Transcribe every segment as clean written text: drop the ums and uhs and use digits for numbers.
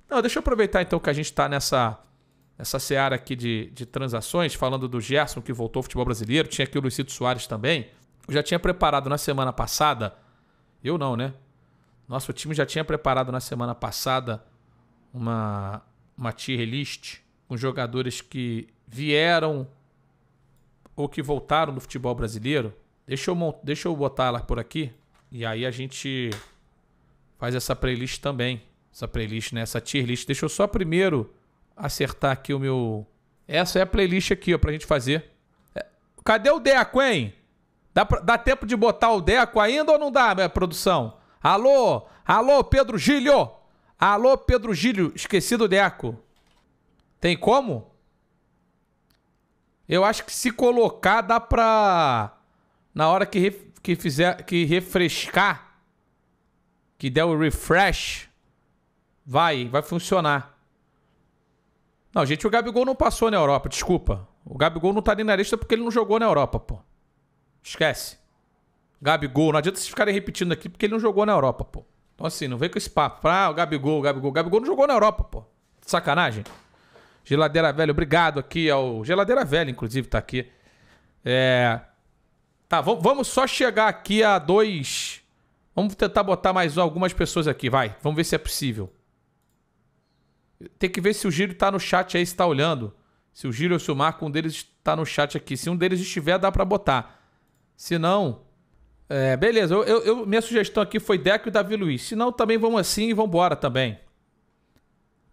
Não, deixa eu aproveitar então que a gente tá nessa seara aqui de transações, falando do Gerson que voltou ao futebol brasileiro, tinha aqui o Luizito Soares também. Eu já tinha preparado na semana passada, eu não, né? Nosso time já tinha preparado na semana passada uma tier list com jogadores que vieram ou que voltaram do futebol brasileiro. Deixa eu botar ela por aqui e aí a gente faz essa playlist também. Essa playlist, né? Essa tier list. Deixa eu só primeiro acertar aqui o meu... Essa é a playlist aqui, ó, pra gente fazer. Cadê o Deco, hein? Dá tempo de botar o Deco ainda ou não dá, minha produção? Alô? Alô, Pedro Gílio? Alô, Pedro Gílio? Esqueci do Deco. Tem como? Eu acho que se colocar dá pra... Na hora que refrescar, que der o refresh, vai funcionar. Não, gente, o Gabigol não passou na Europa, desculpa. O Gabigol não tá nem na lista porque ele não jogou na Europa, pô. Esquece. Gabigol, não adianta vocês ficarem repetindo aqui porque ele não jogou na Europa, pô. Então assim, não vem com esse papo. O Gabigol. O Gabigol não jogou na Europa, pô. Sacanagem. Geladeira Velha, obrigado aqui ao... Geladeira Velha, inclusive, tá aqui. Tá, vamos só chegar aqui a 2... Vamos tentar botar mais algumas pessoas aqui, vai. Vamos ver se é possível. Tem que ver se o Gílio tá no chat aí, se tá olhando. Se o Gílio ou se o Marco, um deles tá no chat aqui. Se um deles estiver, dá pra botar. Se não... beleza, minha sugestão aqui foi Deco e Davi Luiz. Se não, também vamos assim e vamos embora também.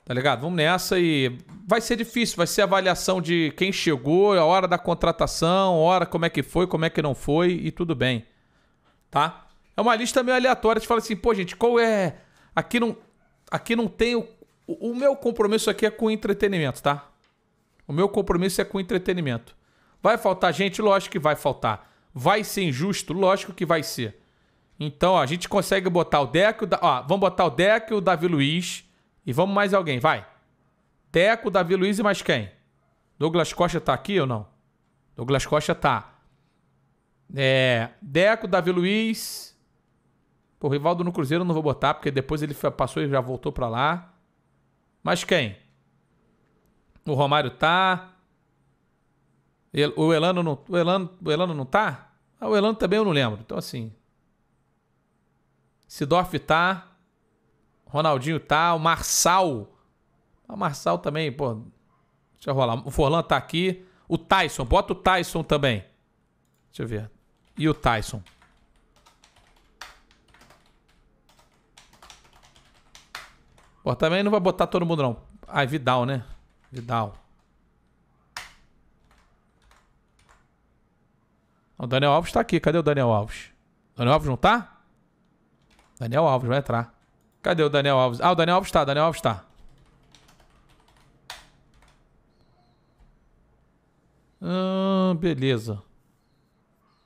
Tá ligado? Vamos nessa e... Vai ser difícil, vai ser avaliação de quem chegou, a hora da contratação, a hora como é que foi, como é que não foi e tudo bem. Tá? É uma lista meio aleatória. Você fala assim, pô, gente, qual é... Aqui não tem... O meu compromisso aqui é com entretenimento, tá? O meu compromisso é com entretenimento. Vai faltar gente? Lógico que vai faltar. Vai ser injusto? Lógico que vai ser. Então, ó, a gente consegue botar o Deco... vamos botar o Deco e o Davi Luiz... E vamos mais alguém, vai. Deco, Davi Luiz e mais quem? Douglas Costa tá aqui ou não? Douglas Costa tá. Deco, Davi Luiz. Pô, Rivaldo no Cruzeiro eu não vou botar, porque depois ele passou e já voltou pra lá. Mas quem? O Romário tá. O Elano não tá? O Elano também eu não lembro. Então assim. Sidorf tá. Ronaldinho tá, o Marçal. O Marçal também, pô. Deixa eu rolar. O Forlan tá aqui. O Tyson, bota o Tyson também. Deixa eu ver. E o Tyson? Pô, também não vai botar todo mundo, não. Vidal, né? Vidal. O Daniel Alves tá aqui. Cadê o Daniel Alves? O Daniel Alves não tá? Daniel Alves vai entrar. Cadê o Daniel Alves? O Daniel Alves tá, Daniel Alves tá. Beleza.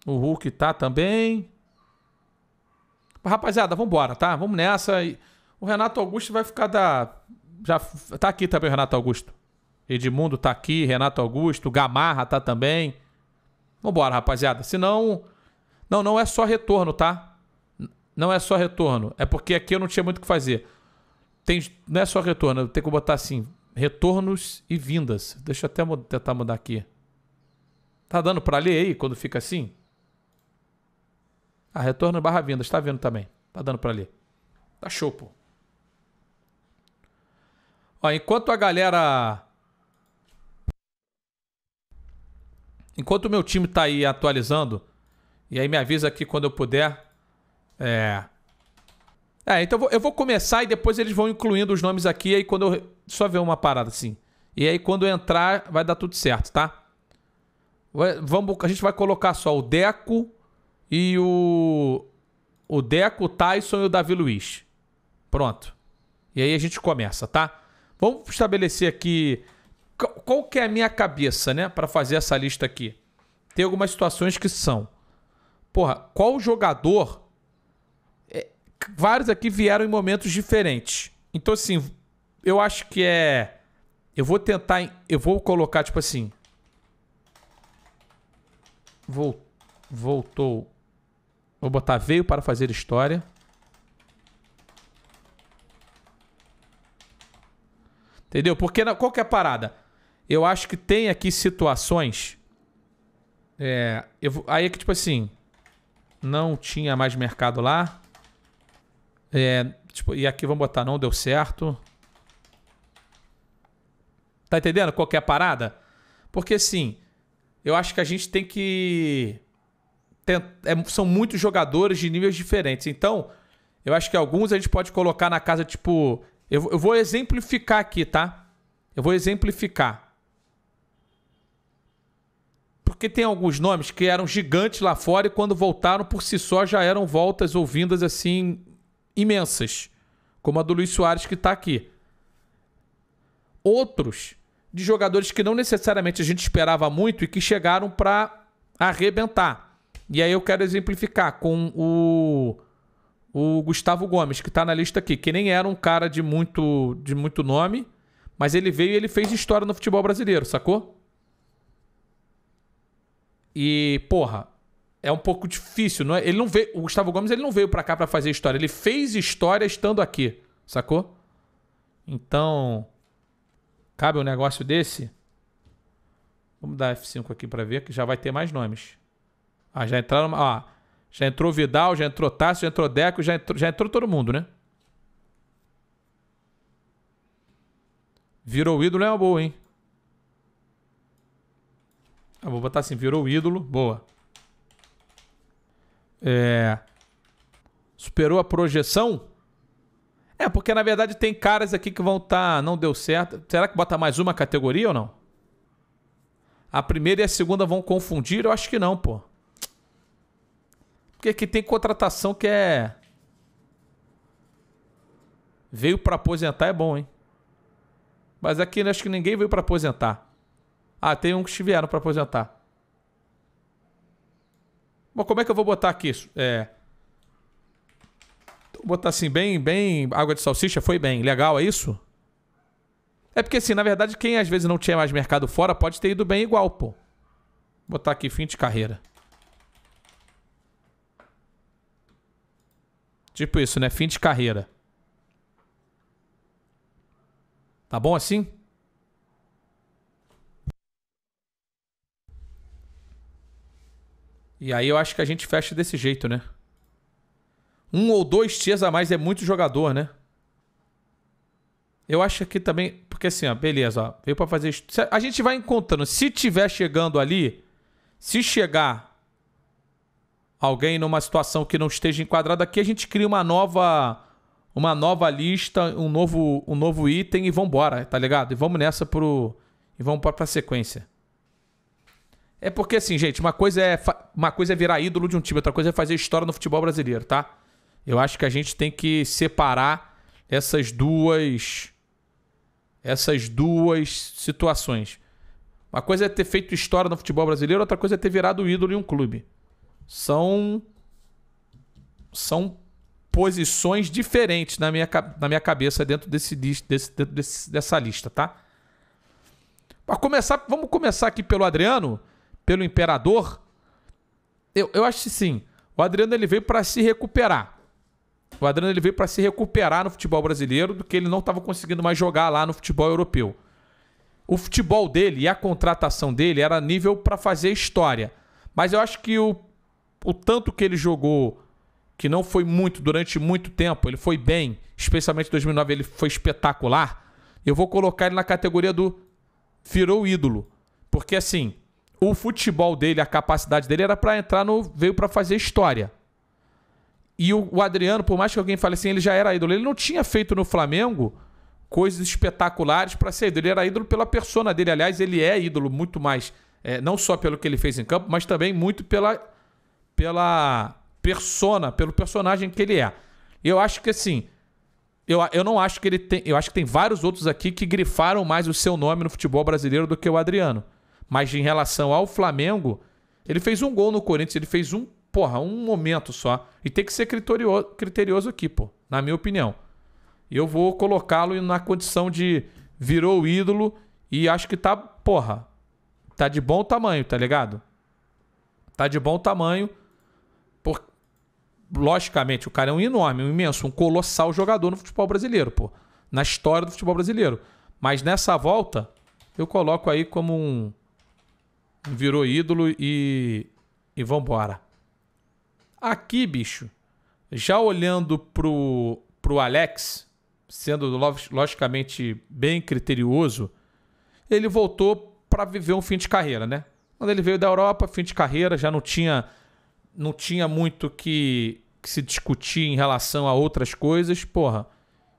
O Hulk tá também. Rapaziada, vambora, tá? Vamos nessa. O Renato Augusto vai ficar Já tá aqui também o Renato Augusto. Edmundo tá aqui, Renato Augusto. Gamarra tá também. Vambora, rapaziada. Senão... Não é só retorno, tá? Não é só retorno. É porque aqui eu não tinha muito o que fazer. Não é só retorno. Eu tenho que botar assim. Retornos e vindas. Deixa eu até tentar mudar aqui. Tá dando pra ler aí quando fica assim? Retorno barra vindas. Tá vendo também. Tá dando pra ler. Tá show, pô. Ó, enquanto a galera... Enquanto o meu time tá aí atualizando... E aí me avisa aqui quando eu puder... Então eu vou começar e depois eles vão incluindo os nomes aqui. Aí quando eu... Só ver uma parada assim. E aí quando eu entrar, vai dar tudo certo, tá? A gente vai colocar só o Deco e o Deco, o Tyson e o Davi Luiz. Pronto. E aí a gente começa, tá? Vamos estabelecer aqui... Qual que é a minha cabeça, né? Pra fazer essa lista aqui. Tem algumas situações que são... Porra, qual jogador... Vários aqui vieram em momentos diferentes. Então, assim, eu acho que eu vou tentar... Eu vou colocar, tipo assim... Voltou... Vou botar veio para fazer história. Entendeu? Porque qual que é a parada? Eu acho que tem aqui situações... aí é que, tipo assim... Não tinha mais mercado lá. E aqui vamos botar, não deu certo. Tá entendendo qual que é a parada? Porque, assim... Eu acho que a gente tem que... são muitos jogadores de níveis diferentes. Então, eu acho que alguns a gente pode colocar na casa, tipo... Eu vou exemplificar aqui, tá? Eu vou exemplificar. Porque tem alguns nomes que eram gigantes lá fora e quando voltaram por si só já eram voltas ou vindas, assim, imensas. Como a do Luis Soares que tá aqui. Outros... de jogadores que não necessariamente a gente esperava muito e que chegaram para arrebentar. E aí eu quero exemplificar com o Gustavo Gomes, que está na lista aqui, que nem era um cara de muito nome, mas ele veio e ele fez história no futebol brasileiro, sacou? E, porra, é um pouco difícil, não é? Ele não veio, o Gustavo Gomes ele não veio para cá para fazer história, ele fez história estando aqui, sacou? Então... Cabe um negócio desse? Vamos dar F5 aqui para ver que já vai ter mais nomes. Já entraram... já entrou Vidal, já entrou Tássio, já entrou Deco, já entrou todo mundo, né? Virou ídolo é uma boa, hein? Vou botar assim, virou ídolo. Boa. Superou a projeção? Porque na verdade tem caras aqui que vão estar... Não deu certo. Será que bota mais uma categoria ou não? A primeira e a segunda vão confundir? Eu acho que não, pô. Porque aqui tem contratação que é... Veio pra aposentar é bom, hein? Mas aqui acho que ninguém veio pra aposentar. Tem uns que vieram pra aposentar. Bom, como é que eu vou botar aqui isso? Vou botar assim, bem água de salsicha, foi bem. Legal, é isso? É porque assim, na verdade, quem às vezes não tinha mais mercado fora pode ter ido bem igual, pô. Vou botar aqui, fim de carreira. Tipo isso, né? Fim de carreira. Tá bom assim? E aí eu acho que a gente fecha desse jeito, né? 1 ou 2 tiers a mais é muito jogador, né? Eu acho que também... Porque assim, ó, beleza, ó. Veio pra fazer... A gente vai encontrando. Se tiver chegando ali... Se chegar alguém numa situação que não esteja enquadrado aqui, a gente cria uma nova lista, um novo item e vambora, tá ligado? E vamos nessa e vamos pra sequência. É porque assim, gente, uma coisa é virar ídolo de um time, outra coisa é fazer história no futebol brasileiro, tá? Eu acho que a gente tem que separar essas duas situações. Uma coisa é ter feito história no futebol brasileiro, outra coisa é ter virado ídolo em um clube. São posições diferentes na minha cabeça dentro dessa lista, tá? Vamos começar aqui pelo Adriano, pelo Imperador. Eu acho que sim. O Adriano ele veio para se recuperar. O Adriano ele veio para se recuperar no futebol brasileiro do que ele não estava conseguindo mais jogar lá no futebol europeu. O futebol dele e a contratação dele era nível para fazer história. Mas eu acho que o tanto que ele jogou, que não foi muito durante muito tempo, ele foi bem, especialmente em 2009 ele foi espetacular, eu vou colocar ele na categoria do virou ídolo. Porque assim, o futebol dele, a capacidade dele era para entrar veio para fazer história. E o Adriano, por mais que alguém fale assim, ele já era ídolo. Ele não tinha feito no Flamengo coisas espetaculares para ser ídolo. Ele era ídolo pela persona dele. Aliás, ele é ídolo muito mais, não só pelo que ele fez em campo, mas também muito pela persona, pelo personagem que ele é. Eu acho que assim, eu não acho que ele tem... Eu acho que tem vários outros aqui que grifaram mais o seu nome no futebol brasileiro do que o Adriano. Mas em relação ao Flamengo, ele fez um gol no Corinthians, ele fez um momento só. E tem que ser criterioso aqui, pô, na minha opinião. E eu vou colocá-lo na condição de virou ídolo e acho que tá de bom tamanho, tá ligado? Tá de bom tamanho. Logicamente, o cara é um enorme, um imenso, um colossal jogador no futebol brasileiro, pô. Na história do futebol brasileiro. Mas nessa volta, eu coloco aí como virou ídolo e vambora. Aqui, bicho, já olhando pro Alex, sendo logicamente bem criterioso, ele voltou para viver um fim de carreira, né? Quando ele veio da Europa, fim de carreira, já não tinha muito que se discutir em relação a outras coisas. Porra,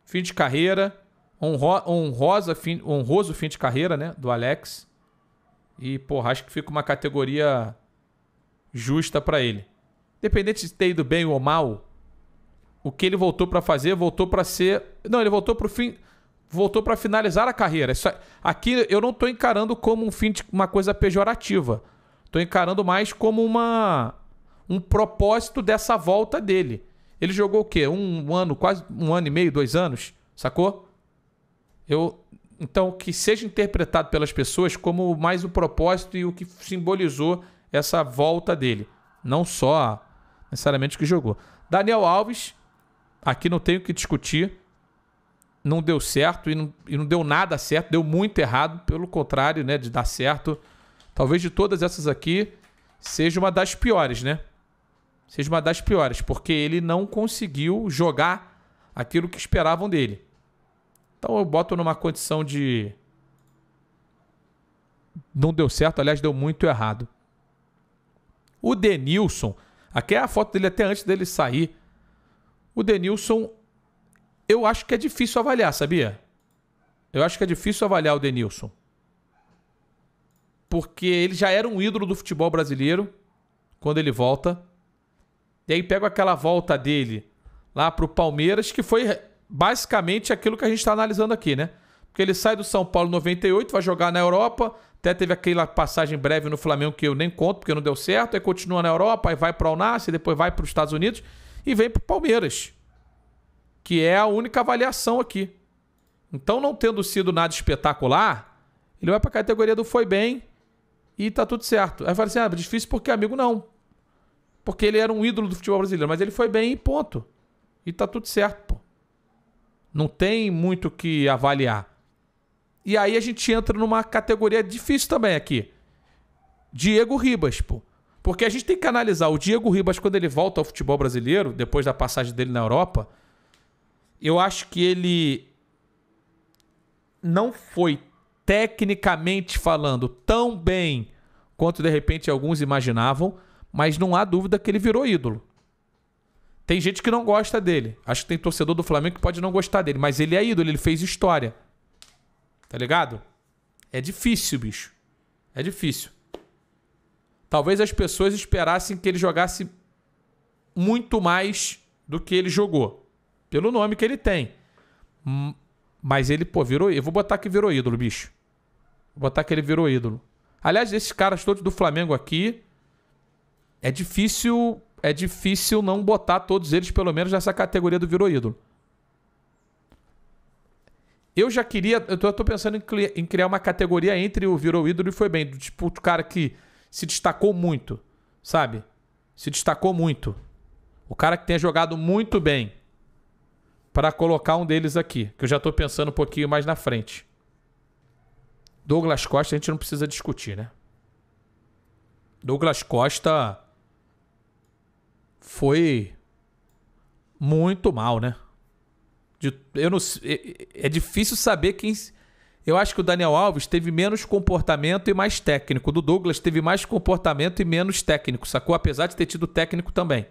fim de carreira, honroso fim de carreira, né? Do Alex. E, porra, acho que fica uma categoria justa para ele. Independente de ter ido bem ou mal, o que ele voltou para fazer, voltou para ser... Não, ele voltou pro fim... Voltou para finalizar a carreira. Aqui eu não tô encarando como um fim de uma coisa pejorativa. Tô encarando mais como um propósito dessa volta dele. Ele jogou o quê? Um ano, quase 1 ano e meio, 2 anos? Sacou? Então, que seja interpretado pelas pessoas como mais o propósito e o que simbolizou essa volta dele. Não só necessariamente o que jogou. Daniel Alves, aqui não tenho o que discutir. Não deu certo e não deu nada certo. Deu muito errado. Pelo contrário, né, de dar certo. Talvez de todas essas aqui seja uma das piores, né? Seja uma das piores, porque ele não conseguiu jogar aquilo que esperavam dele. Então eu boto numa condição de... Não deu certo, aliás, deu muito errado. O Denilson, aqui é a foto dele até antes dele sair. O Denilson, eu acho que é difícil avaliar, sabia? Eu acho que é difícil avaliar o Denilson. Porque ele já era um ídolo do futebol brasileiro quando ele volta. E aí pega aquela volta dele lá pro Palmeiras, que foi basicamente aquilo que a gente está analisando aqui, né? Porque ele sai do São Paulo em 98, vai jogar na Europa, até teve aquela passagem breve no Flamengo que eu nem conto porque não deu certo, aí continua na Europa, aí vai para o Al-Nassr, depois vai para os Estados Unidos e vem pro Palmeiras, que é a única avaliação aqui. Então, não tendo sido nada espetacular, ele vai para a categoria do foi bem e tá tudo certo. Aí fala assim, difícil porque amigo não. Porque ele era um ídolo do futebol brasileiro, mas ele foi bem e ponto. E tá tudo certo, pô. Não tem muito o que avaliar. E aí a gente entra numa categoria difícil também aqui. Diego Ribas, pô. Porque a gente tem que analisar o Diego Ribas quando ele volta ao futebol brasileiro, depois da passagem dele na Europa. Eu acho que ele não foi, tecnicamente falando, tão bem quanto de repente alguns imaginavam, mas não há dúvida que ele virou ídolo. Tem gente que não gosta dele. Acho que tem torcedor do Flamengo que pode não gostar dele, mas ele é ídolo, ele fez história. Tá ligado? É difícil, bicho. É difícil. Talvez as pessoas esperassem que ele jogasse muito mais do que ele jogou. Pelo nome que ele tem. Mas ele, pô, virou... Eu vou botar que virou ídolo, bicho. Vou botar que ele virou ídolo. Aliás, esses caras todos do Flamengo aqui... É difícil não botar todos eles, pelo menos, nessa categoria do virou ídolo. Eu já queria... Eu tô pensando em criar uma categoria entre o virou ídolo e foi bem. Tipo, o cara que se destacou muito, sabe? Se destacou muito. O cara que tenha jogado muito bem. Para colocar um deles aqui. Que eu já tô pensando um pouquinho mais na frente. Douglas Costa a gente não precisa discutir, né? Douglas Costa... foi muito mal, né? Eu não, é difícil saber quem... Eu acho que o Daniel Alves teve menos comportamento e mais técnico. O do Douglas teve mais comportamento e menos técnico, sacou? Apesar de ter tido técnico também.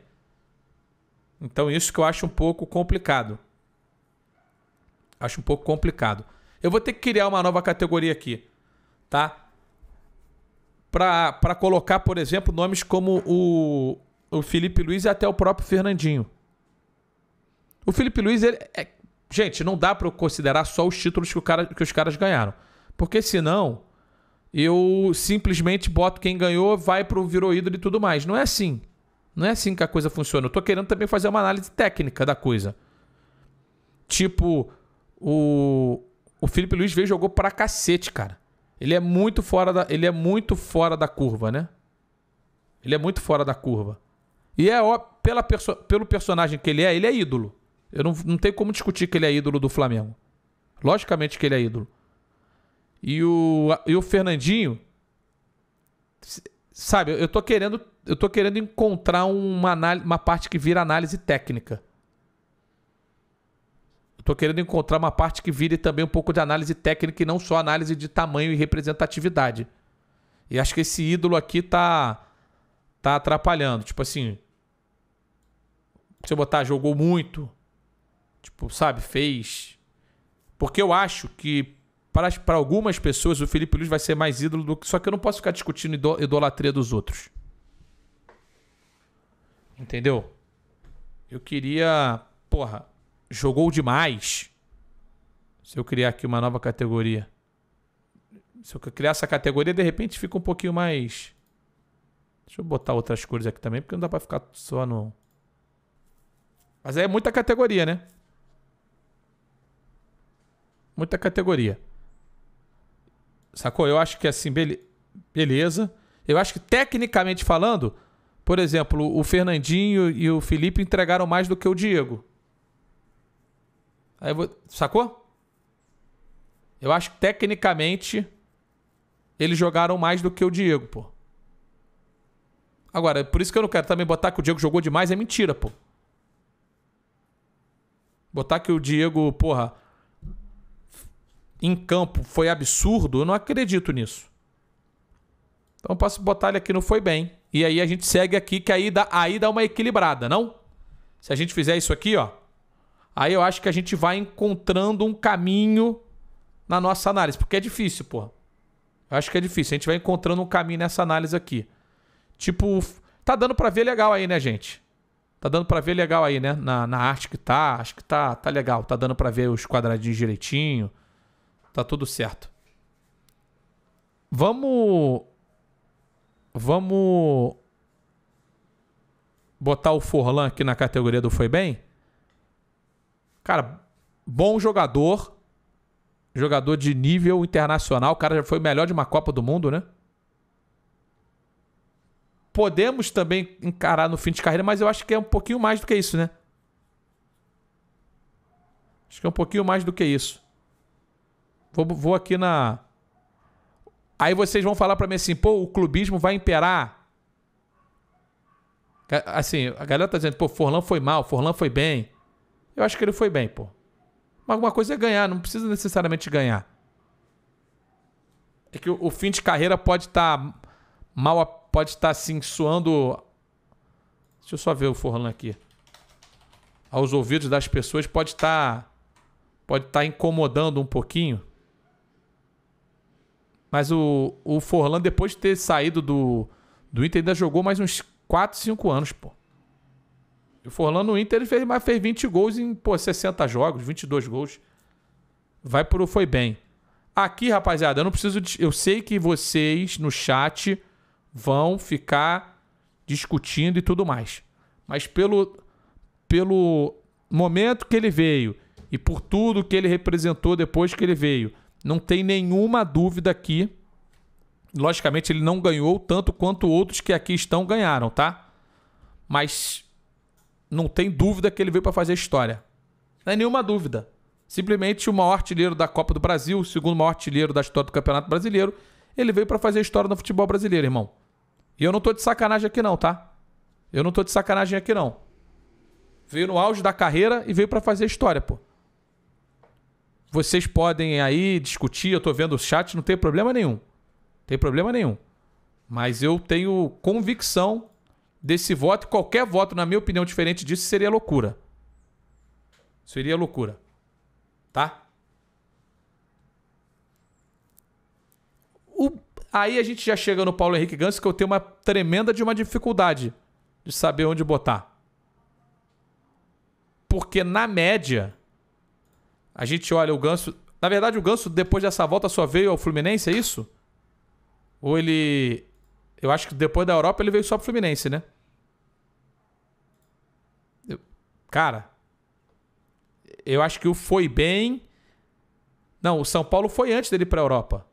Então isso que eu acho um pouco complicado. Acho um pouco complicado. Eu vou ter que criar uma nova categoria aqui, tá? Pra colocar, por exemplo, nomes como o Felipe Luiz e até o próprio Fernandinho. O Felipe Luiz, gente, não dá para eu considerar só os títulos que os caras ganharam. Porque senão, eu simplesmente boto quem ganhou, vai pro virou ídolo e tudo mais. Não é assim. Não é assim que a coisa funciona. Eu tô querendo também fazer uma análise técnica da coisa. Tipo, o Felipe Luiz veio e jogou pra cacete, cara. Ele é muito fora da curva, né? Ele é muito fora da curva. E pelo personagem que ele é ídolo. Eu não tenho como discutir que ele é ídolo do Flamengo. Logicamente que ele é ídolo. E o Fernandinho, sabe, eu tô querendo encontrar uma parte que vira análise técnica. Eu tô querendo encontrar uma parte que vire também um pouco de análise técnica e não só análise de tamanho e representatividade. E acho que esse ídolo aqui tá atrapalhando. Tipo assim, você botar jogou muito, tipo, sabe, fez. Porque eu acho que para algumas pessoas o Felipe Luiz vai ser mais ídolo do que... Só que eu não posso ficar discutindo idolatria dos outros. Entendeu? Eu queria... Porra, jogou demais. Se eu criar aqui uma nova categoria. Se eu criar essa categoria, de repente fica um pouquinho mais... Deixa eu botar outras cores aqui também, porque não dá pra ficar só no... Mas aí é muita categoria, né? Muita categoria. Sacou? Eu acho que assim, beleza. Eu acho que tecnicamente falando, por exemplo, o Fernandinho e o Felipe entregaram mais do que o Diego. Aí sacou? Eu acho que tecnicamente eles jogaram mais do que o Diego, pô. Agora, por isso que eu não quero também botar que o Diego jogou demais, é mentira, pô. Botar que o Diego, porra, em campo foi absurdo, eu não acredito nisso. Então eu posso botar ele aqui no foi bem. E aí a gente segue aqui, que aí dá uma equilibrada, não? Se a gente fizer isso aqui, ó, aí eu acho que a gente vai encontrando um caminho na nossa análise. Porque é difícil, porra. Eu acho que é difícil. A gente vai encontrando um caminho nessa análise aqui. Tipo, tá dando pra ver legal aí, né, gente? Tá dando pra ver legal aí, né? Na arte que tá. Acho que tá legal. Tá dando pra ver os quadradinhos direitinho. Tá tudo certo. Vamos botar o Forlan aqui na categoria do foi bem? Cara, bom jogador. Jogador de nível internacional. O cara já foi o melhor de uma Copa do Mundo, né? Podemos também encarar no fim de carreira, mas eu acho que é um pouquinho mais do que isso, né? Acho que é um pouquinho mais do que isso. Vou aqui na... Aí vocês vão falar pra mim assim, pô, o clubismo vai imperar. Assim, a galera tá dizendo, pô, Forlan foi mal, Forlan foi bem. Eu acho que ele foi bem, pô. Mas alguma coisa é ganhar, não precisa necessariamente ganhar. É que o fim de carreira pode estar pode estar assim, soando... Deixa eu só ver o Forlan aqui. Aos ouvidos das pessoas pode estar incomodando um pouquinho. Mas o Forlan, depois de ter saído do Inter, ainda jogou mais uns 4, 5 anos, pô. E o Forlan no Inter ele fez 20 gols em, pô, 60 jogos, 22 gols. Vai pro foi bem. Aqui, rapaziada, eu não preciso... Eu sei que vocês no chat vão ficar discutindo e tudo mais. Mas pelo momento que ele veio e por tudo que ele representou depois que ele veio, não tem nenhuma dúvida aqui. Logicamente, ele não ganhou tanto quanto outros que aqui estão ganharam, tá? Mas não tem dúvida que ele veio para fazer história. Não é nenhuma dúvida. Simplesmente o maior artilheiro da Copa do Brasil, o segundo maior artilheiro da história do Campeonato Brasileiro, ele veio para fazer história no futebol brasileiro, irmão. E eu não tô de sacanagem aqui não, tá? Eu não tô de sacanagem aqui não. Veio no auge da carreira e veio para fazer história, pô. Vocês podem aí discutir, eu tô vendo o chat, não tem problema nenhum. Não tem problema nenhum. Mas eu tenho convicção desse voto, e qualquer voto, na minha opinião, diferente disso, seria loucura. Seria loucura. Tá? Aí a gente já chega no Paulo Henrique Ganso, que eu tenho uma tremenda de uma dificuldade de saber onde botar. Porque na média, a gente olha o Ganso... Na verdade, o Ganso, depois dessa volta, só veio ao Fluminense, é isso? Ou ele... Eu acho que depois da Europa ele veio só pro Fluminense, né? Cara, eu acho que o foi bem... Não, o São Paulo foi antes dele ir pra Europa.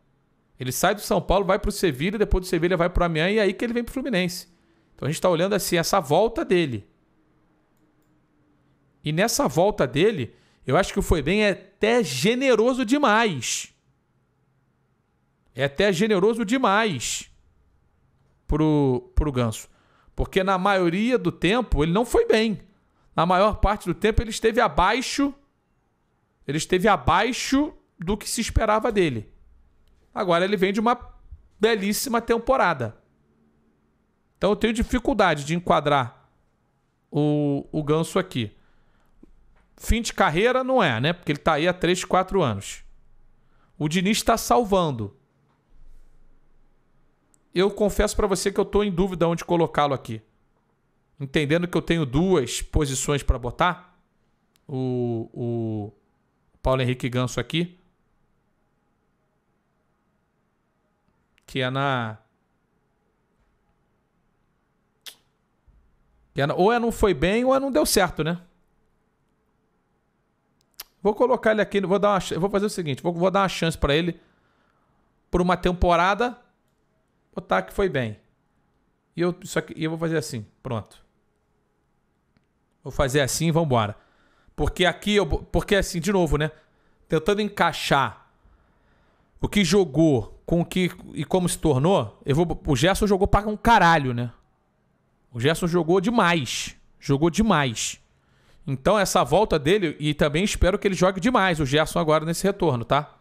Ele sai do São Paulo, vai pro Sevilha, depois do Sevilha vai pro Amiens e aí que ele vem pro Fluminense. Então a gente tá olhando assim, essa volta dele. E nessa volta dele, eu acho que o foi bem é até generoso demais. É até generoso demais pro Ganso. Porque na maioria do tempo ele não foi bem. Na maior parte do tempo ele esteve abaixo. Ele esteve abaixo do que se esperava dele. Agora ele vem de uma belíssima temporada. Então eu tenho dificuldade de enquadrar o Ganso aqui. Fim de carreira não é, né? Porque ele tá aí há 3, 4 anos. O Diniz está salvando. Eu confesso para você que eu tô em dúvida onde colocá-lo aqui. Entendendo que eu tenho 2 posições para botar. O Paulo Henrique Ganso aqui. Que é na... Ou não foi bem ou não deu certo, né? Vou colocar ele aqui, vou fazer o seguinte, vou dar uma chance para ele por uma temporada, botar que foi bem. E eu vou fazer assim, pronto. Vou fazer assim e vamos embora. Porque assim, de novo, né? Tentando encaixar o que jogou com o que e como se tornou, o Gerson jogou para um caralho, né? O Gerson jogou demais. Jogou demais. Então essa volta dele, e também espero que ele jogue demais o Gerson agora nesse retorno, tá?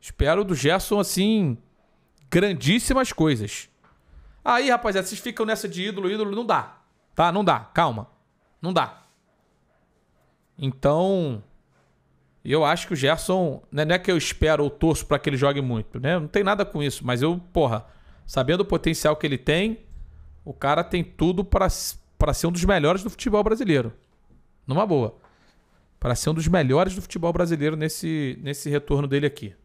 Espero do Gerson, assim, grandíssimas coisas. Aí, rapaziada, vocês ficam nessa de ídolo, não dá. Tá? Não dá, calma. Não dá. Então, eu acho que o Gerson, não é que eu espero ou torço pra que ele jogue muito, né? Não tem nada com isso, mas eu, sabendo o potencial que ele tem, o cara tem tudo pra ser um dos melhores do futebol brasileiro. Numa boa. Para ser um dos melhores do futebol brasileiro nesse retorno dele aqui.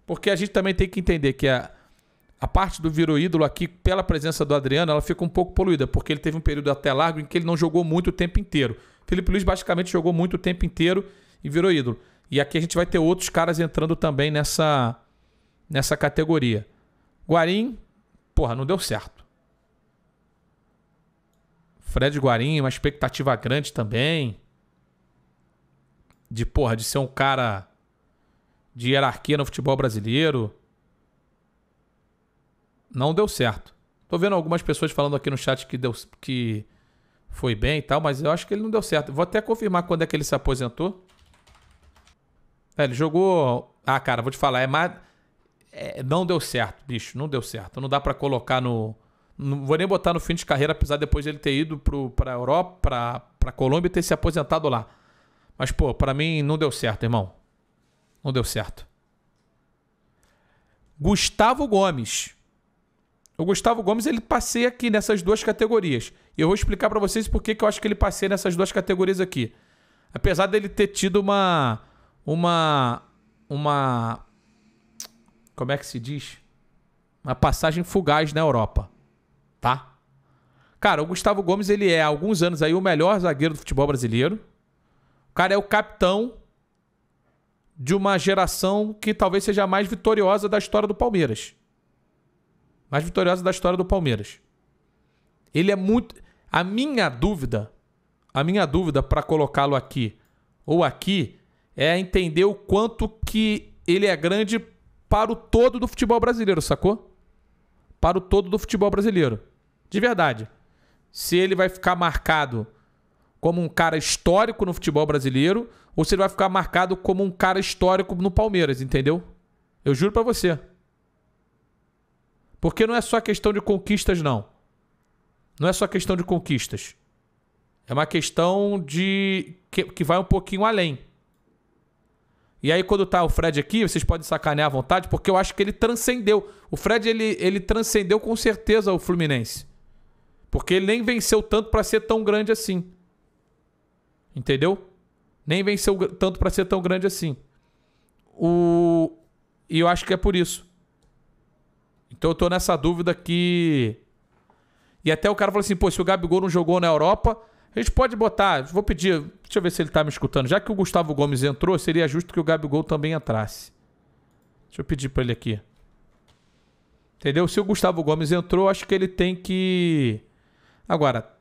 Porque a gente também tem que entender que a parte do virou ídolo aqui, pela presença do Adriano, ela fica um pouco poluída, porque ele teve um período até largo em que ele não jogou muito o tempo inteiro. Felipe Luiz basicamente jogou muito o tempo inteiro e virou ídolo. E aqui a gente vai ter outros caras entrando também nessa categoria. Guarim, não deu certo. Fred Guarim, uma expectativa grande também. De ser um cara de hierarquia no futebol brasileiro. Não deu certo. Tô vendo algumas pessoas falando aqui no chat que foi bem e tal, mas eu acho que ele não deu certo. Vou até confirmar quando é que ele se aposentou. Ele jogou... cara, vou te falar, não deu certo, bicho, não deu certo. Não dá pra colocar no... Não vou nem botar no fim de carreira, apesar depois de ele ter ido pra Europa, pra Colômbia e ter se aposentado lá. Mas, pra mim não deu certo, irmão. Não deu certo. Gustavo Gomes. O Gustavo Gomes, ele passeia aqui nessas 2 categorias. E eu vou explicar pra vocês por que eu acho que ele passeia nessas 2 categorias aqui. Apesar dele ter tido uma... Como é que se diz? Uma passagem fugaz na Europa. Tá? Cara, o Gustavo Gomes, ele é há alguns anos aí o melhor zagueiro do futebol brasileiro. O cara é o capitão de uma geração que talvez seja a mais vitoriosa da história do Palmeiras. Mais vitoriosa da história do Palmeiras. Ele é muito... A minha dúvida para colocá-lo aqui ou aqui é entender o quanto que ele é grande para o todo do futebol brasileiro, sacou? Para o todo do futebol brasileiro. De verdade. Se ele vai ficar marcado como um cara histórico no futebol brasileiro ou se ele vai ficar marcado como um cara histórico no Palmeiras, entendeu? Eu juro pra você. Porque não é só questão de conquistas, não. Não é só questão de conquistas. É uma questão de... que vai um pouquinho além. E aí, quando tá o Fred aqui, vocês podem sacanear à vontade, porque eu acho que ele transcendeu. O Fred, ele transcendeu com certeza o Fluminense. Porque ele nem venceu tanto pra ser tão grande assim. Entendeu? Nem venceu tanto pra ser tão grande assim. E eu acho que é por isso. Então eu tô nessa dúvida que... E até o cara falou assim, se o Gabigol não jogou na Europa, a gente pode botar... Vou pedir... Deixa eu ver se ele tá me escutando. Já que o Gustavo Gomes entrou, seria justo que o Gabigol também entrasse. Deixa eu pedir pra ele aqui. Entendeu? Se o Gustavo Gomes entrou, acho que ele tem que... Agora,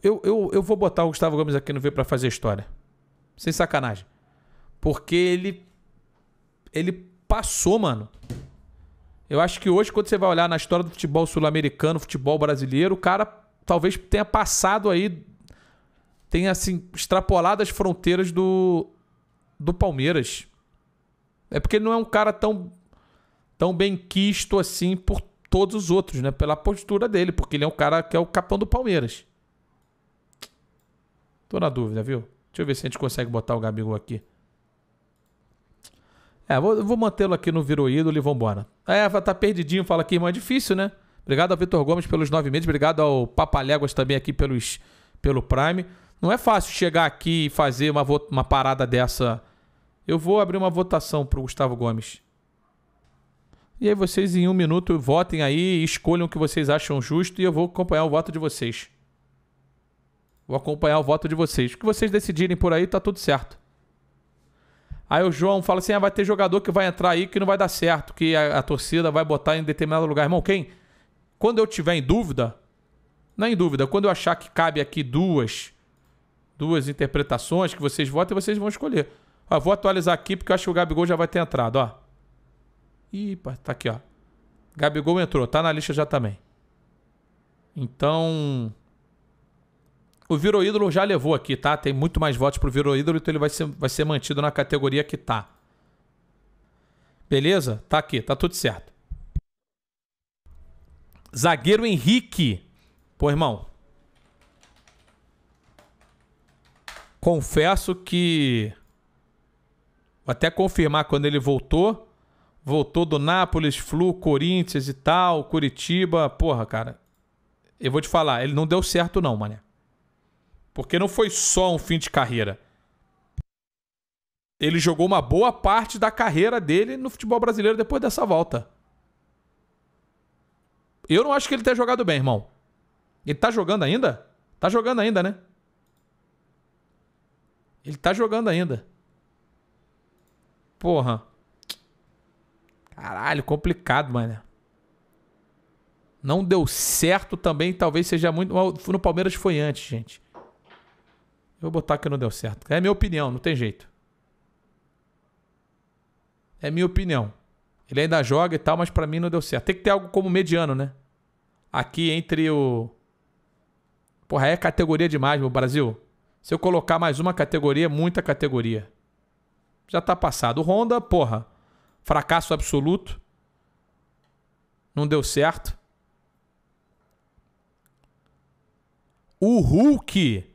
eu vou botar o Gustavo Gomes aqui no V pra fazer história. Sem sacanagem. Porque ele passou, mano. Eu acho que hoje, quando você vai olhar na história do futebol sul-americano, futebol brasileiro, o cara talvez tenha passado aí, tenha, assim, extrapolado as fronteiras do Palmeiras. É porque ele não é um cara tão bem quisto assim por todos os outros, né? Pela postura dele, porque ele é um cara que é o capitão do Palmeiras. Tô na dúvida, viu? Deixa eu ver se a gente consegue botar o Gabigol aqui. Vou mantê-lo aqui no Virou Ídolo e vambora. Tá perdidinho, fala aqui, mas é difícil, né? Obrigado ao Vitor Gomes pelos 9 meses. Obrigado ao Papaléguas também aqui pelo Prime. Não é fácil chegar aqui e fazer uma parada dessa. Eu vou abrir uma votação pro Gustavo Gomes. E aí vocês em 1 minuto votem aí, escolham o que vocês acham justo e eu vou acompanhar o voto de vocês. Vou acompanhar o voto de vocês. O que vocês decidirem por aí, tá tudo certo. Aí o João fala assim, vai ter jogador que vai entrar aí que não vai dar certo, que a torcida vai botar em determinado lugar. Irmão, quem? Quando eu tiver em dúvida, não é em dúvida, quando eu achar que cabe aqui duas interpretações que vocês votem, vocês vão escolher. Vou atualizar aqui porque eu acho que o Gabigol já vai ter entrado, ó. Ih, tá aqui, ó. Gabigol entrou, tá na lista já também. Então, o Virou Ídolo já levou aqui, tá? Tem muito mais votos pro Virou Ídolo, então ele vai ser mantido na categoria que tá. Beleza? Tá aqui, tá tudo certo. Zagueiro Henrique. Pô, irmão. Confesso que... Vou até confirmar quando ele voltou. Voltou do Nápoles, Flu, Corinthians e tal, Curitiba. Porra, cara. Eu vou te falar, ele não deu certo não, mané. Porque não foi só um fim de carreira. Ele jogou uma boa parte da carreira dele no futebol brasileiro depois dessa volta. Eu não acho que ele tenha jogado bem, irmão. Ele tá jogando ainda? Tá jogando ainda, né? Ele tá jogando ainda. Porra. Caralho, complicado, mano. Não deu certo também, talvez seja muito... No Palmeiras foi antes, gente. Eu vou botar que não deu certo. É minha opinião, não tem jeito. É minha opinião. Ele ainda joga e tal, mas pra mim não deu certo. Tem que ter algo como mediano, né? Aqui entre o... Porra, é categoria demais, meu Brasil. Se eu colocar mais uma categoria, muita categoria. Já tá passado. O Honda, porra, fracasso absoluto. Não deu certo. O Hulk.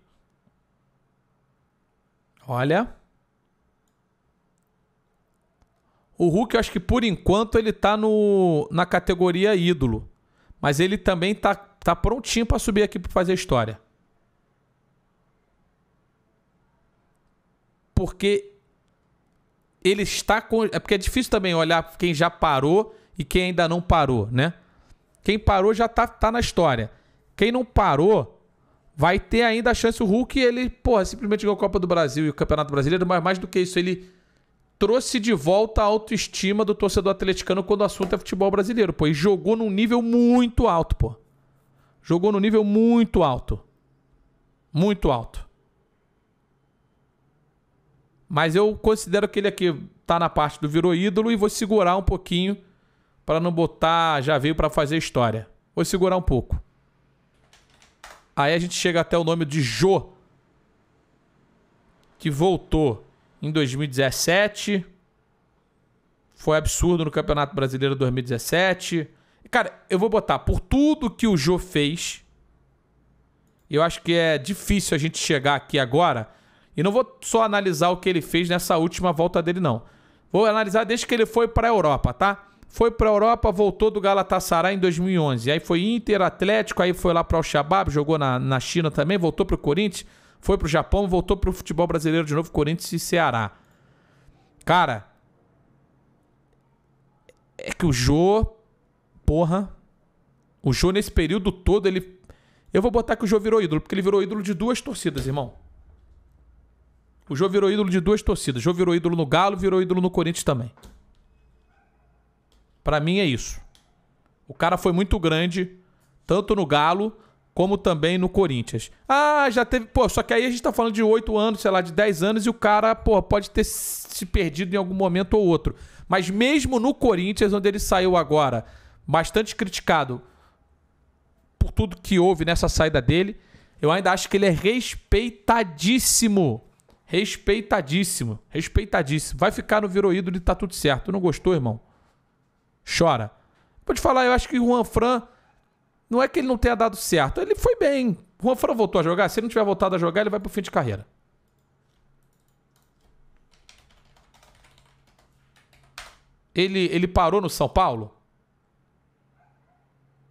Olha. O Hulk, eu acho que por enquanto ele tá na categoria ídolo. Mas ele também tá prontinho pra subir aqui pra fazer história. Porque ele está com... É porque é difícil também olhar quem já parou e quem ainda não parou, né? Quem parou já tá na história. Quem não parou vai ter ainda a chance. O Hulk, ele, porra, simplesmente ganhou a Copa do Brasil e o Campeonato Brasileiro, mas mais do que isso, ele trouxe de volta a autoestima do torcedor atleticano quando o assunto é futebol brasileiro, pô. E jogou num nível muito alto, pô. Jogou num nível muito alto. Muito alto. Mas eu considero que ele aqui tá na parte do Virou Ídolo e vou segurar um pouquinho para não botar já veio para fazer história. Vou segurar um pouco. Aí a gente chega até o nome de Jô, que voltou em 2017. Foi absurdo no Campeonato Brasileiro 2017. Cara, eu vou botar por tudo que o Jô fez. Eu acho que é difícil a gente chegar aqui agora. E não vou só analisar o que ele fez nessa última volta dele, não. Vou analisar desde que ele foi para a Europa, tá? Foi para a Europa, voltou do Galatasaray em 2011. Aí foi Inter, Atlético, aí foi lá para o Al-Shabaab, jogou na China também, voltou para o Corinthians, foi para o Japão, voltou para o futebol brasileiro de novo, Corinthians e Ceará. Cara, é que o Jô, porra, o Jô nesse período todo, ele... Eu vou botar que o Jô virou ídolo, porque ele virou ídolo de 2 torcidas, irmão. O Jô virou ídolo de 2 torcidas. O Jô virou ídolo no Galo, virou ídolo no Corinthians também. Pra mim é isso. O cara foi muito grande, tanto no Galo como também no Corinthians. Ah, já teve... Pô, só que aí a gente tá falando de 8 anos, sei lá, de 10 anos, e o cara, pô, pode ter se perdido em algum momento ou outro. Mas mesmo no Corinthians, onde ele saiu agora, bastante criticado por tudo que houve nessa saída dele, eu ainda acho que ele é respeitadíssimo. Respeitadíssimo. Respeitadíssimo. Vai ficar no Virou Ídolo e tá tudo certo. Não gostou, irmão? Chora. Vou te falar, eu acho que o Juan Fran, não é que ele não tenha dado certo. Ele foi bem. O Juan Fran voltou a jogar. Se ele não tiver voltado a jogar, ele vai pro fim de carreira. Ele parou no São Paulo?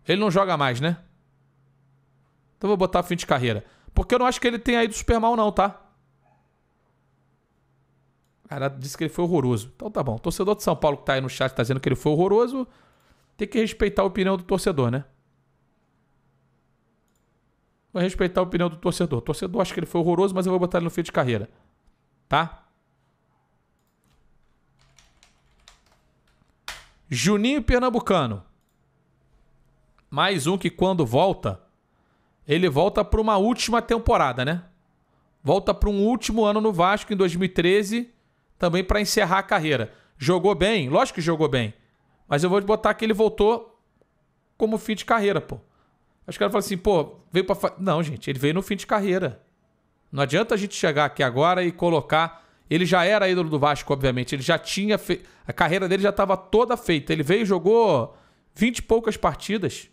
Ele não joga mais, né? Então eu vou botar fim de carreira. Porque eu não acho que ele tenha ido super mal, não, tá? O cara disse que ele foi horroroso. Então tá bom. O torcedor de São Paulo que tá aí no chat tá dizendo que ele foi horroroso. Tem que respeitar a opinião do torcedor, né? Vou respeitar a opinião do torcedor. O torcedor acha que ele foi horroroso, mas eu vou botar ele no fim de carreira. Tá? Juninho Pernambucano. Mais um que quando volta, ele volta para uma última temporada, né? Volta para um último ano no Vasco em 2013, também para encerrar a carreira. Jogou bem? Lógico que jogou bem. Mas eu vou botar que ele voltou como fim de carreira, pô. Os caras falam assim, pô, veio pra... Não, gente, ele veio no fim de carreira. Não adianta a gente chegar aqui agora e colocar... Ele já era ídolo do Vasco, obviamente. Ele já tinha feito... A carreira dele já estava toda feita. Ele veio e jogou 20 e poucas partidas.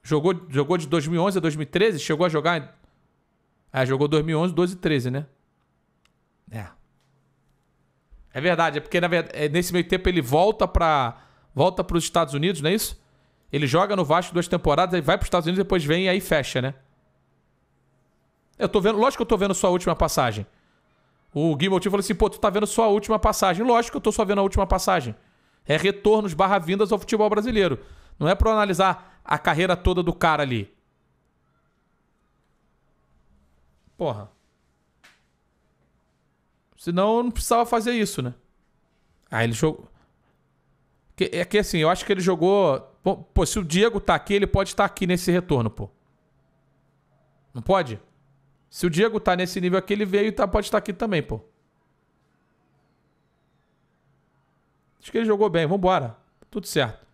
Jogou de 2011 a 2013? Chegou a jogar... jogou 2011, 12 e 13, né? É verdade. É porque, na verdade, nesse meio tempo ele volta para os Estados Unidos, não é isso? Ele joga no Vasco 2 temporadas, aí vai para os Estados Unidos, depois vem e aí fecha, né? Eu tô vendo... Lógico que eu tô vendo sua última passagem. O Gui Moutinho falou assim, pô, tu tá vendo só a última passagem. Lógico que eu tô só vendo a última passagem. É retornos / vindas ao futebol brasileiro. Não é pra eu analisar a carreira toda do cara ali. Porra. Senão eu não precisava fazer isso, né? Aí ele jogou... É que assim, eu acho que ele jogou... Pô, se o Diego tá aqui, ele pode estar aqui nesse retorno, pô. Não pode? Se o Diego tá nesse nível aqui, ele veio e pode estar aqui também, pô. Acho que ele jogou bem. Vambora. Tudo certo.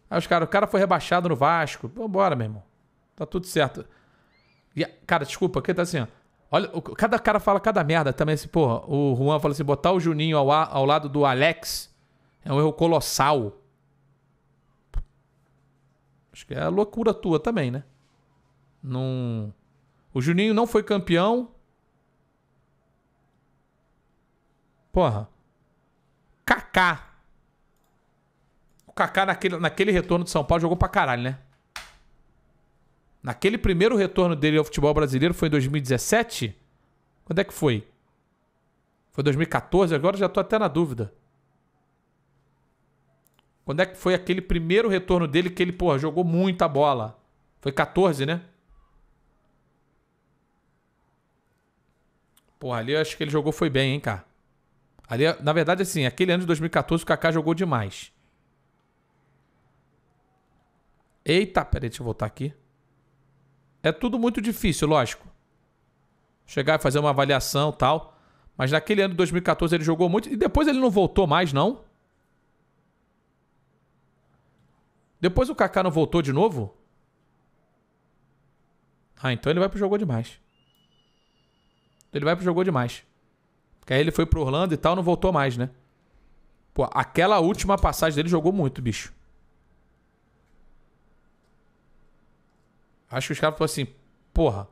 Aí o cara foi rebaixado no Vasco. Vambora, meu irmão. Tá tudo certo. E, cara, desculpa, que tá assim, ó. Olha, cada cara fala cada merda também. Assim, porra, o Juan fala assim, botar o Juninho ao lado do Alex é um erro colossal. Acho que é a loucura tua também, né? Não... O Juninho não foi campeão. Porra. Kaká. O Kaká naquele retorno de São Paulo jogou pra caralho, né? Naquele primeiro retorno dele ao futebol brasileiro foi em 2017? Quando é que foi? Foi 2014? Agora já tô até na dúvida. Quando é que foi aquele primeiro retorno dele que ele, porra, jogou muita bola? Foi 14, né? Porra, ali eu acho que ele jogou foi bem, hein, cara? Ali, na verdade, assim, aquele ano de 2014 o Kaká jogou demais. Eita, peraí, deixa eu voltar aqui. É tudo muito difícil, lógico. Chegar e fazer uma avaliação e tal. Mas naquele ano de 2014 ele jogou muito. E depois ele não voltou mais, não? Depois o Kaká não voltou de novo? Ah, então ele vai pro jogou demais. Ele vai pro jogou demais. Porque aí ele foi pro Orlando e tal, não voltou mais, né? Pô, aquela última passagem dele jogou muito, bicho. Acho que os caras falaram assim, porra,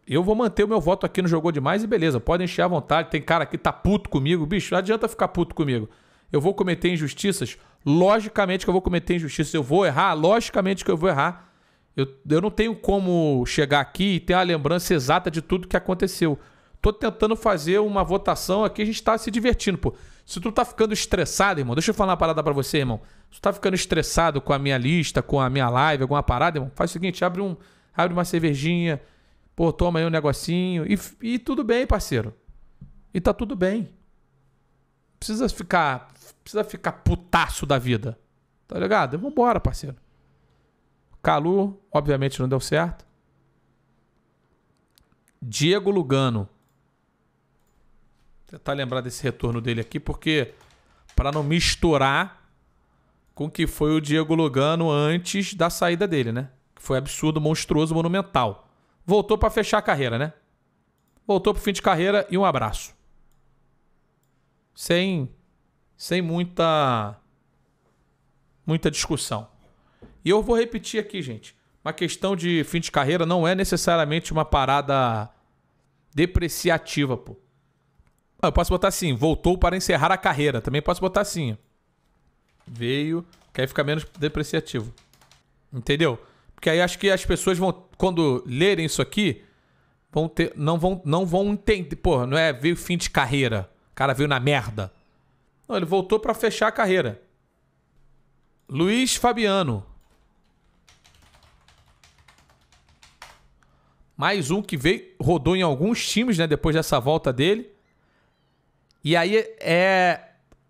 eu vou manter o meu voto aqui no Jogou Demais e beleza, podem encher à vontade. Tem cara que tá puto comigo, bicho, não adianta ficar puto comigo. Eu vou cometer injustiças? Logicamente que eu vou cometer injustiças. Eu vou errar? Logicamente que eu vou errar. Eu não tenho como chegar aqui e ter a lembrança exata de tudo que aconteceu. Tô tentando fazer uma votação aqui, a gente tá se divertindo, pô. Se tu tá ficando estressado, irmão, deixa eu falar uma parada pra você, irmão. Se tu tá ficando estressado com a minha lista, com a minha live, alguma parada, irmão, faz o seguinte, abre uma cervejinha, pô, toma aí um negocinho e tudo bem, parceiro. E tá tudo bem. precisa ficar putaço da vida. Tá ligado? Vambora, parceiro. Calu, obviamente, não deu certo. Diego Lugano. Vou tentar lembrar desse retorno dele aqui, porque para não misturar com o que foi o Diego Lugano antes da saída dele, né? Que foi absurdo, monstruoso, monumental. Voltou para fechar a carreira, né? Voltou pro fim de carreira e um abraço. Sem muita discussão. E eu vou repetir aqui, gente. Uma questão de fim de carreira não é necessariamente uma parada depreciativa, pô. Eu posso botar assim, voltou para encerrar a carreira. Também posso botar assim. Veio, que aí fica menos depreciativo. Entendeu? Porque aí acho que as pessoas vão, quando lerem isso aqui, não vão entender. Pô, não é veio fim de carreira. O cara veio na merda. Não, ele voltou para fechar a carreira. Luiz Fabiano. Mais um que veio, rodou em alguns times, né? Depois dessa volta dele. E aí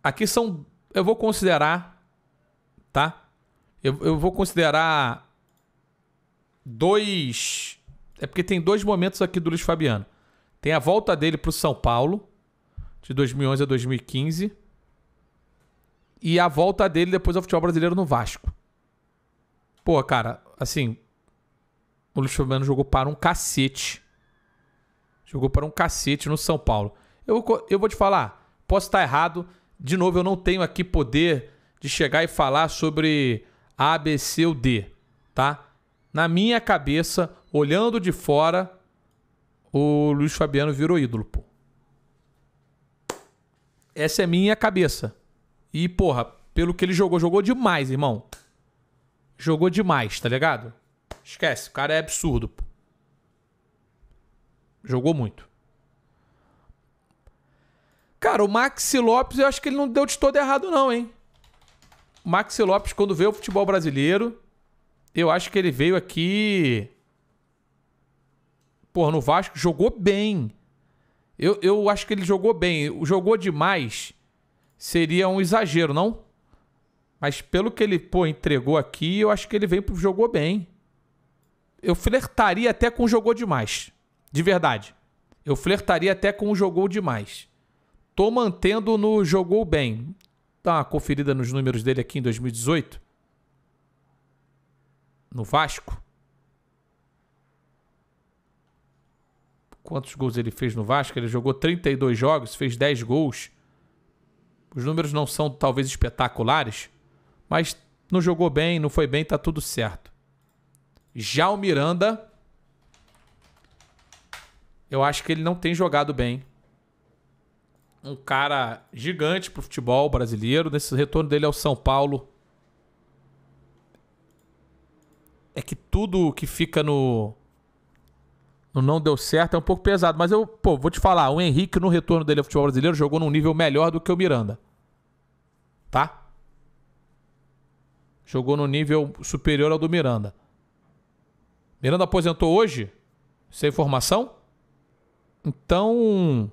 aqui são... Eu vou considerar... Tá? Eu vou considerar... dois... É porque tem dois momentos aqui do Luiz Fabiano. Tem a volta dele pro São Paulo. De 2011 a 2015. E a volta dele depois ao futebol brasileiro no Vasco. Pô, cara, assim... O Luiz Fabiano jogou para um cacete. Jogou para um cacete no São Paulo. Eu vou te falar, posso estar errado. De novo, eu não tenho aqui poder de chegar e falar sobre A, B, C ou D, tá? Na minha cabeça, olhando de fora, o Luiz Fabiano virou ídolo, pô. Essa é minha cabeça. E, porra, pelo que ele jogou demais, irmão. Jogou demais, tá ligado? Esquece, o cara é absurdo, pô. Jogou muito. Cara, o Maxi Lopes, eu acho que ele não deu de todo errado não, hein? O Maxi Lopes, quando veio o futebol brasileiro, eu acho que ele veio aqui... Porra, no Vasco, jogou bem. Eu acho que ele jogou bem. Jogou demais seria um exagero, não? Mas pelo que ele, pô, entregou aqui, eu acho que ele veio pro jogou bem. Eu flertaria até com jogou demais. De verdade. Eu flertaria até com jogou demais. Tô mantendo no jogou bem. Dá uma conferida nos números dele aqui em 2018. No Vasco. Quantos gols ele fez no Vasco? Ele jogou 32 jogos, fez 10 gols. Os números não são talvez espetaculares, mas não jogou bem, não foi bem, tá tudo certo. Já o Miranda, eu acho que ele não tem jogado bem. Um cara gigante pro futebol brasileiro. Nesse retorno dele ao São Paulo. É que tudo que fica no não deu certo é um pouco pesado. Mas eu, pô, vou te falar. O Henrique, no retorno dele ao futebol brasileiro, jogou num nível melhor do que o Miranda. Tá? Jogou num nível superior ao do Miranda. Miranda aposentou hoje? Sem informação? Então...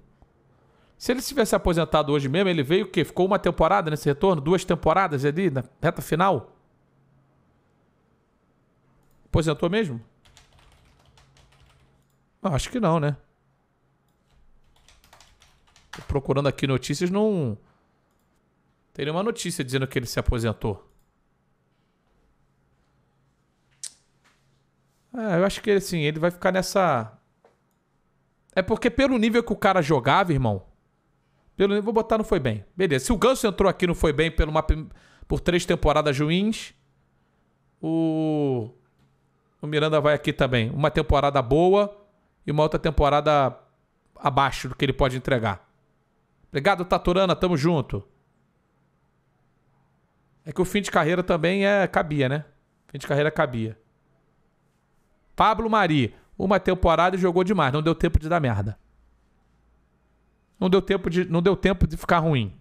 Se ele tivesse aposentado hoje mesmo, ele veio o quê? Ficou uma temporada nesse retorno? 2 temporadas ali na reta final? Aposentou mesmo? Não, acho que não, né? Tô procurando aqui notícias, não... Tem nenhuma notícia dizendo que ele se aposentou. Eu acho que assim, ele vai ficar nessa... É porque pelo nível que o cara jogava, irmão... Vou botar não foi bem. Beleza. Se o Ganso entrou aqui não foi bem por 3 temporadas ruins, o Miranda vai aqui também. Uma temporada boa e uma outra temporada abaixo do que ele pode entregar. Obrigado, Taturana. Tamo junto. É que o fim de carreira também cabia, né? Fim de carreira cabia. Pablo Mari. Uma temporada e jogou demais. Não deu tempo de dar merda. Não deu tempo de ficar ruim.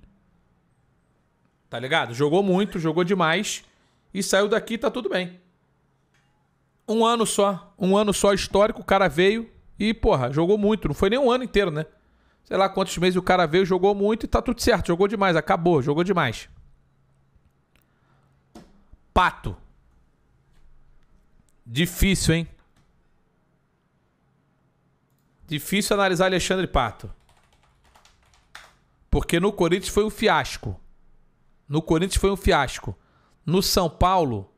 Tá ligado? Jogou muito, jogou demais. E saiu daqui e tá tudo bem. Um ano só histórico. O cara veio e, porra, jogou muito. Não foi nem um ano inteiro, né? Sei lá quantos meses o cara veio, jogou muito e tá tudo certo. Jogou demais, acabou, jogou demais. Pato. Difícil, hein? Difícil analisar Alexandre Pato. Porque no Corinthians foi um fiasco. No Corinthians foi um fiasco. No São Paulo,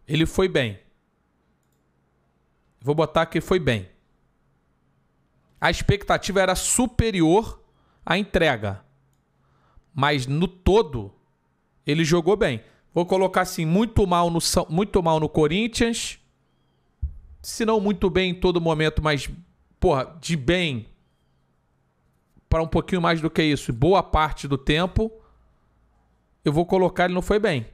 ele foi bem. Vou botar que foi bem. A expectativa era superior à entrega. Mas no todo, ele jogou bem. Vou colocar assim, muito mal no Corinthians. Se não muito bem em todo momento, mas, porra, de bem para um pouquinho mais do que isso, boa parte do tempo, eu vou colocar ele não foi bem.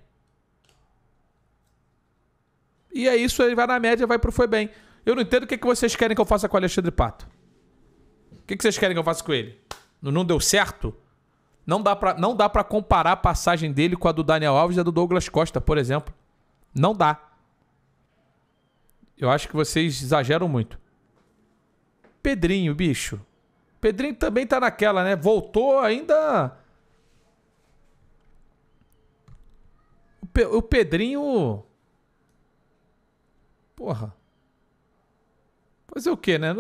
E é isso, ele vai na média, vai pro foi bem. Eu não entendo o que vocês querem que eu faça com o Alexandre Pato. O que vocês querem que eu faça com ele? Não deu certo? Não dá pra comparar a passagem dele com a do Daniel Alves e a do Douglas Costa, por exemplo. Não dá. Eu acho que vocês exageram muito. Pedrinho, bicho. Pedrinho também tá naquela, né? Voltou ainda... O Pedrinho... Porra. Fazer o quê, né?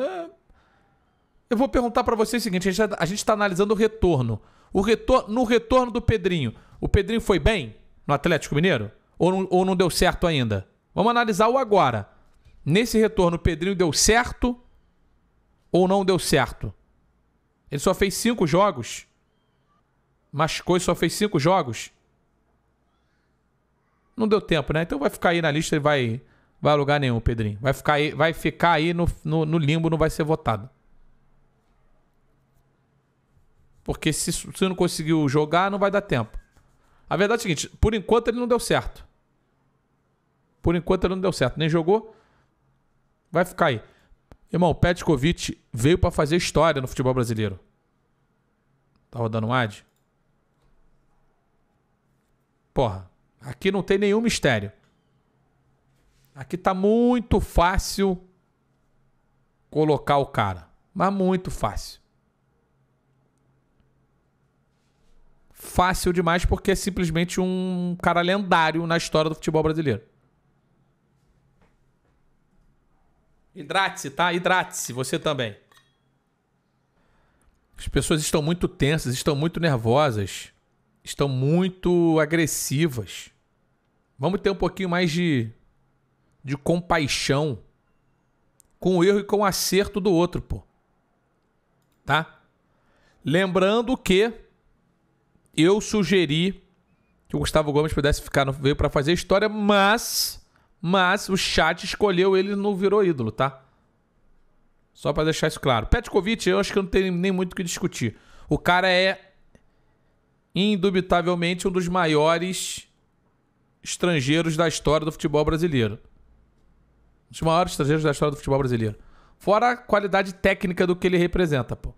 Eu vou perguntar pra vocês o seguinte. A gente tá analisando o retorno. No retorno do Pedrinho. O Pedrinho foi bem no Atlético Mineiro? Ou não deu certo ainda? Vamos analisar o agora. Nesse retorno, o Pedrinho deu certo ou não deu certo? Ele só fez 5 jogos. Machucou e só fez 5 jogos. Não deu tempo, né? Então vai ficar aí na lista e vai a lugar nenhum, Pedrinho. Vai ficar aí no limbo, não vai ser votado. Porque se não conseguiu jogar, não vai dar tempo. A verdade é a seguinte, por enquanto ele não deu certo. Por enquanto ele não deu certo. Nem jogou, vai ficar aí. Irmão, o Petkovic veio pra fazer história no futebol brasileiro. Tá rodando um ad? Porra, aqui não tem nenhum mistério. Aqui tá muito fácil colocar o cara. Mas muito fácil. Fácil demais porque é simplesmente um cara lendário na história do futebol brasileiro. Hidrate-se, tá? Hidrate-se, você também. As pessoas estão muito tensas, estão muito nervosas, estão muito agressivas. Vamos ter um pouquinho mais de compaixão com o erro e com o acerto do outro, pô. Tá? Lembrando que eu sugeri que o Gustavo Gomes pudesse veio pra fazer história, mas o chat escolheu ele e não virou ídolo, tá? Só pra deixar isso claro. Petkovic, eu acho que não tem nem muito o que discutir. O cara é indubitavelmente um dos maiores estrangeiros da história do futebol brasileiro. Um dos maiores estrangeiros da história do futebol brasileiro. Fora a qualidade técnica do que ele representa, pô.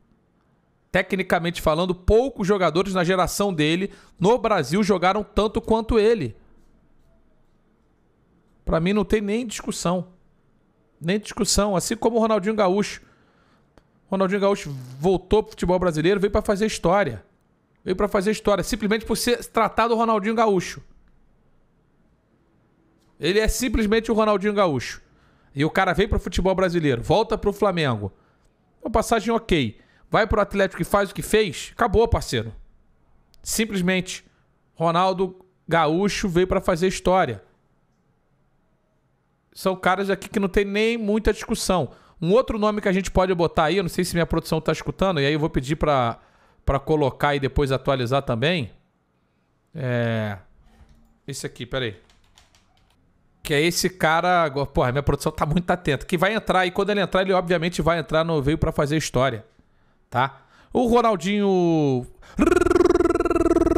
Tecnicamente falando, poucos jogadores na geração dele no Brasil jogaram tanto quanto ele. Pra mim não tem nem discussão. Nem discussão. Assim como o Ronaldinho Gaúcho. O Ronaldinho Gaúcho voltou pro futebol brasileiro, veio pra fazer história. Veio pra fazer história. Simplesmente por ser tratado o Ronaldinho Gaúcho. Ele é simplesmente o Ronaldinho Gaúcho. E o cara vem pro futebol brasileiro. Volta pro Flamengo. Uma passagem ok. Vai pro Atlético e faz o que fez. Acabou, parceiro. Simplesmente. Ronaldo Gaúcho veio pra fazer história. São caras aqui que não tem nem muita discussão. Um outro nome que a gente pode botar aí, eu não sei se minha produção tá escutando, e aí eu vou pedir pra colocar e depois atualizar também. Esse aqui, peraí. Que é esse cara... Porra, minha produção tá muito atenta. Que vai entrar, e quando ele entrar, ele obviamente vai entrar no Veio Pra Fazer História. Tá? O Ronaldinho...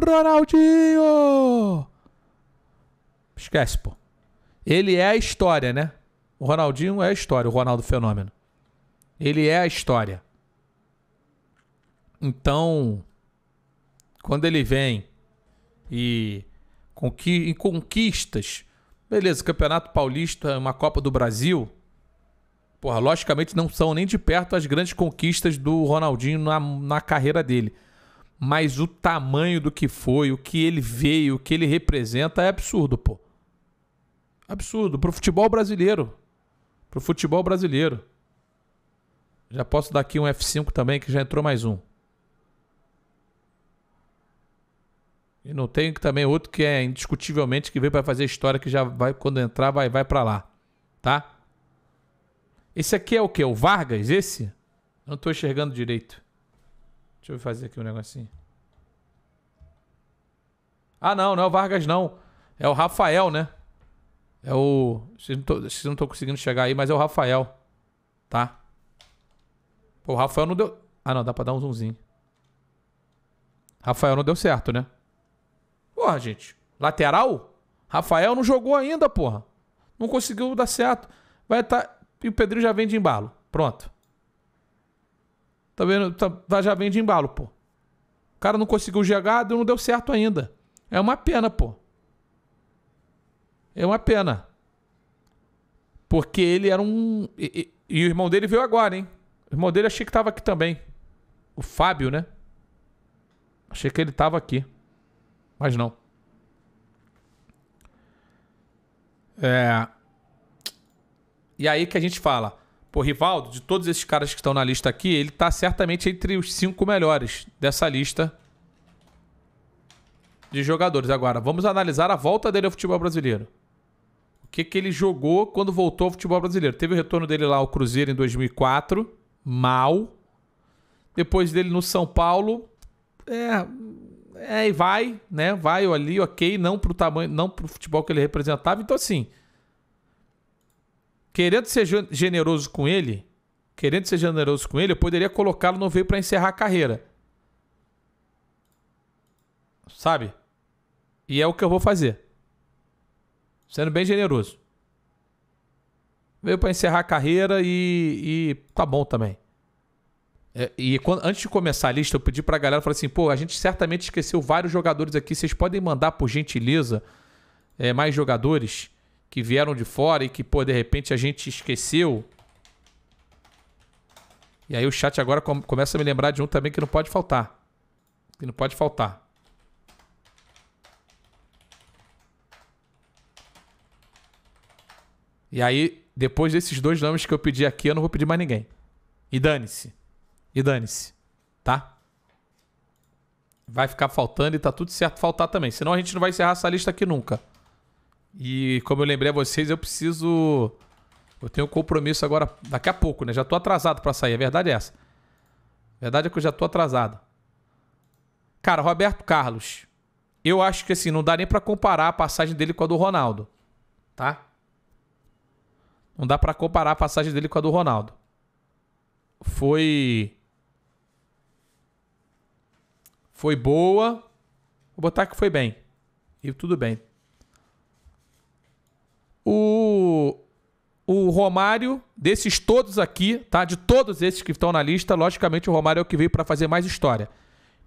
Ronaldinho! Esquece, pô. Ele é a história, né? O Ronaldinho é a história, o Ronaldo Fenômeno. Ele é a história. Então, quando ele vem e em conquistas, beleza, Campeonato Paulista, uma Copa do Brasil, Porra, logicamente não são nem de perto as grandes conquistas do Ronaldinho na carreira dele. Mas o tamanho do que foi, o que ele veio, o que ele representa é absurdo, pô. Absurdo. Pro futebol brasileiro. Pro futebol brasileiro. Já posso dar aqui um F5 também, que já entrou mais um. E não tem também outro que é indiscutivelmente que veio para fazer história, que já vai, quando entrar, vai para lá. Tá? Esse aqui é o quê? O Vargas, esse? Eu não tô enxergando direito. Deixa eu fazer aqui um negocinho. Ah, não é o Vargas, não. É o Rafael, né? É o... Vocês não estão conseguindo chegar aí, mas é o Rafael. Tá? Pô, o Rafael não deu... Ah, não, dá pra dar um zoomzinho. Rafael não deu certo, né? Porra, gente. Lateral? Rafael não jogou ainda, porra. Não conseguiu dar certo. Vai estar... E o Pedrinho já vem de embalo. Pronto. Tá vendo? Já vem de embalo, pô. O cara não conseguiu jogar, não deu certo ainda. É uma pena, pô. É uma pena. Porque ele era um... E o irmão dele veio agora, hein? O irmão dele achei que tava aqui também. O Fábio, né? Achei que ele tava aqui. Mas não. E aí que a gente fala... Pô, Rivaldo, de todos esses caras que estão na lista aqui, ele tá certamente entre os 5 melhores dessa lista de jogadores. Agora, vamos analisar a volta dele ao futebol brasileiro. O que ele jogou quando voltou ao futebol brasileiro. Teve o retorno dele lá ao Cruzeiro em 2004. Mal. Depois dele no São Paulo. E vai, né? Vai ali, ok. Não pro tamanho, não pro futebol que ele representava. Então, assim... Querendo ser generoso com ele, eu poderia colocá-lo no veio para encerrar a carreira. Sabe? E é o que eu vou fazer. Sendo bem generoso. Veio para encerrar a carreira e tá bom também. Antes de começar a lista, eu pedi pra galera, falei assim, pô, a gente certamente esqueceu vários jogadores aqui, vocês podem mandar por gentileza mais jogadores que vieram de fora e que, pô, de repente a gente esqueceu. E aí o chat agora começa a me lembrar de um também que não pode faltar. E aí, depois desses 2 nomes que eu pedi aqui, eu não vou pedir mais ninguém. E dane-se. Tá? Vai ficar faltando e tá tudo certo faltar também. Senão a gente não vai encerrar essa lista aqui nunca. E como eu lembrei a vocês, eu tenho um compromisso agora, daqui a pouco, né? Já tô atrasado pra sair, a verdade é essa. A verdade é que eu já tô atrasado. Cara, Roberto Carlos. Eu acho que assim, não dá nem pra comparar a passagem dele com a do Ronaldo. Tá? Não dá pra comparar a passagem dele com a do Ronaldo. Foi boa. Vou botar que foi bem. E tudo bem. O Romário, desses todos aqui, tá? De todos esses que estão na lista, logicamente o Romário é o que veio para fazer mais história.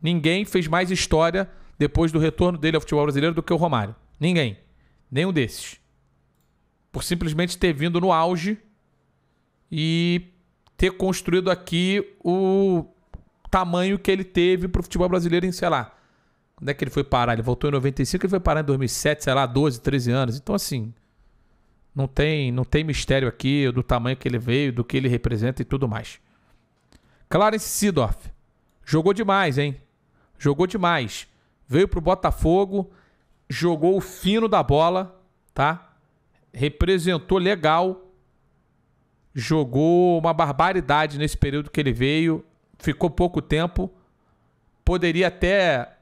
Ninguém fez mais história depois do retorno dele ao futebol brasileiro do que o Romário. Ninguém. Nenhum desses. Por simplesmente ter vindo no auge e ter construído aqui o tamanho que ele teve pro futebol brasileiro em, sei lá, quando é que ele foi parar? Ele voltou em 95, ele foi parar em 2007, sei lá, 12, 13 anos. Então, assim... Não tem mistério aqui do tamanho que ele veio, do que ele representa e tudo mais. Clarence Seedorf. Jogou demais, hein? Jogou demais. Veio pro Botafogo, jogou o fino da bola, tá? Representou legal. Jogou uma barbaridade nesse período que ele veio. Ficou pouco tempo. Poderia até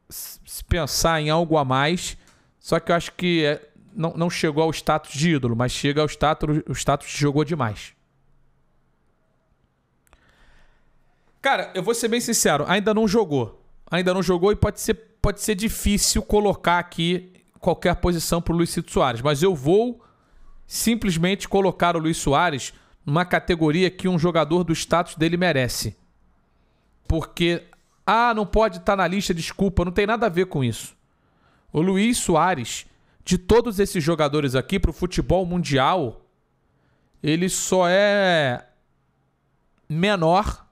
se pensar em algo a mais. Só que eu acho que... Não chegou ao status de ídolo, mas chega ao status de jogou demais. Cara, eu vou ser bem sincero, ainda não jogou. E pode ser difícil colocar aqui qualquer posição pro Luis Cito Soares. Mas eu vou simplesmente colocar o Luis Soares numa categoria que um jogador do status dele merece. Porque, não pode estar na lista, desculpa, não tem nada a ver com isso. O Luis Soares... De todos esses jogadores aqui pro futebol mundial, ele só é menor.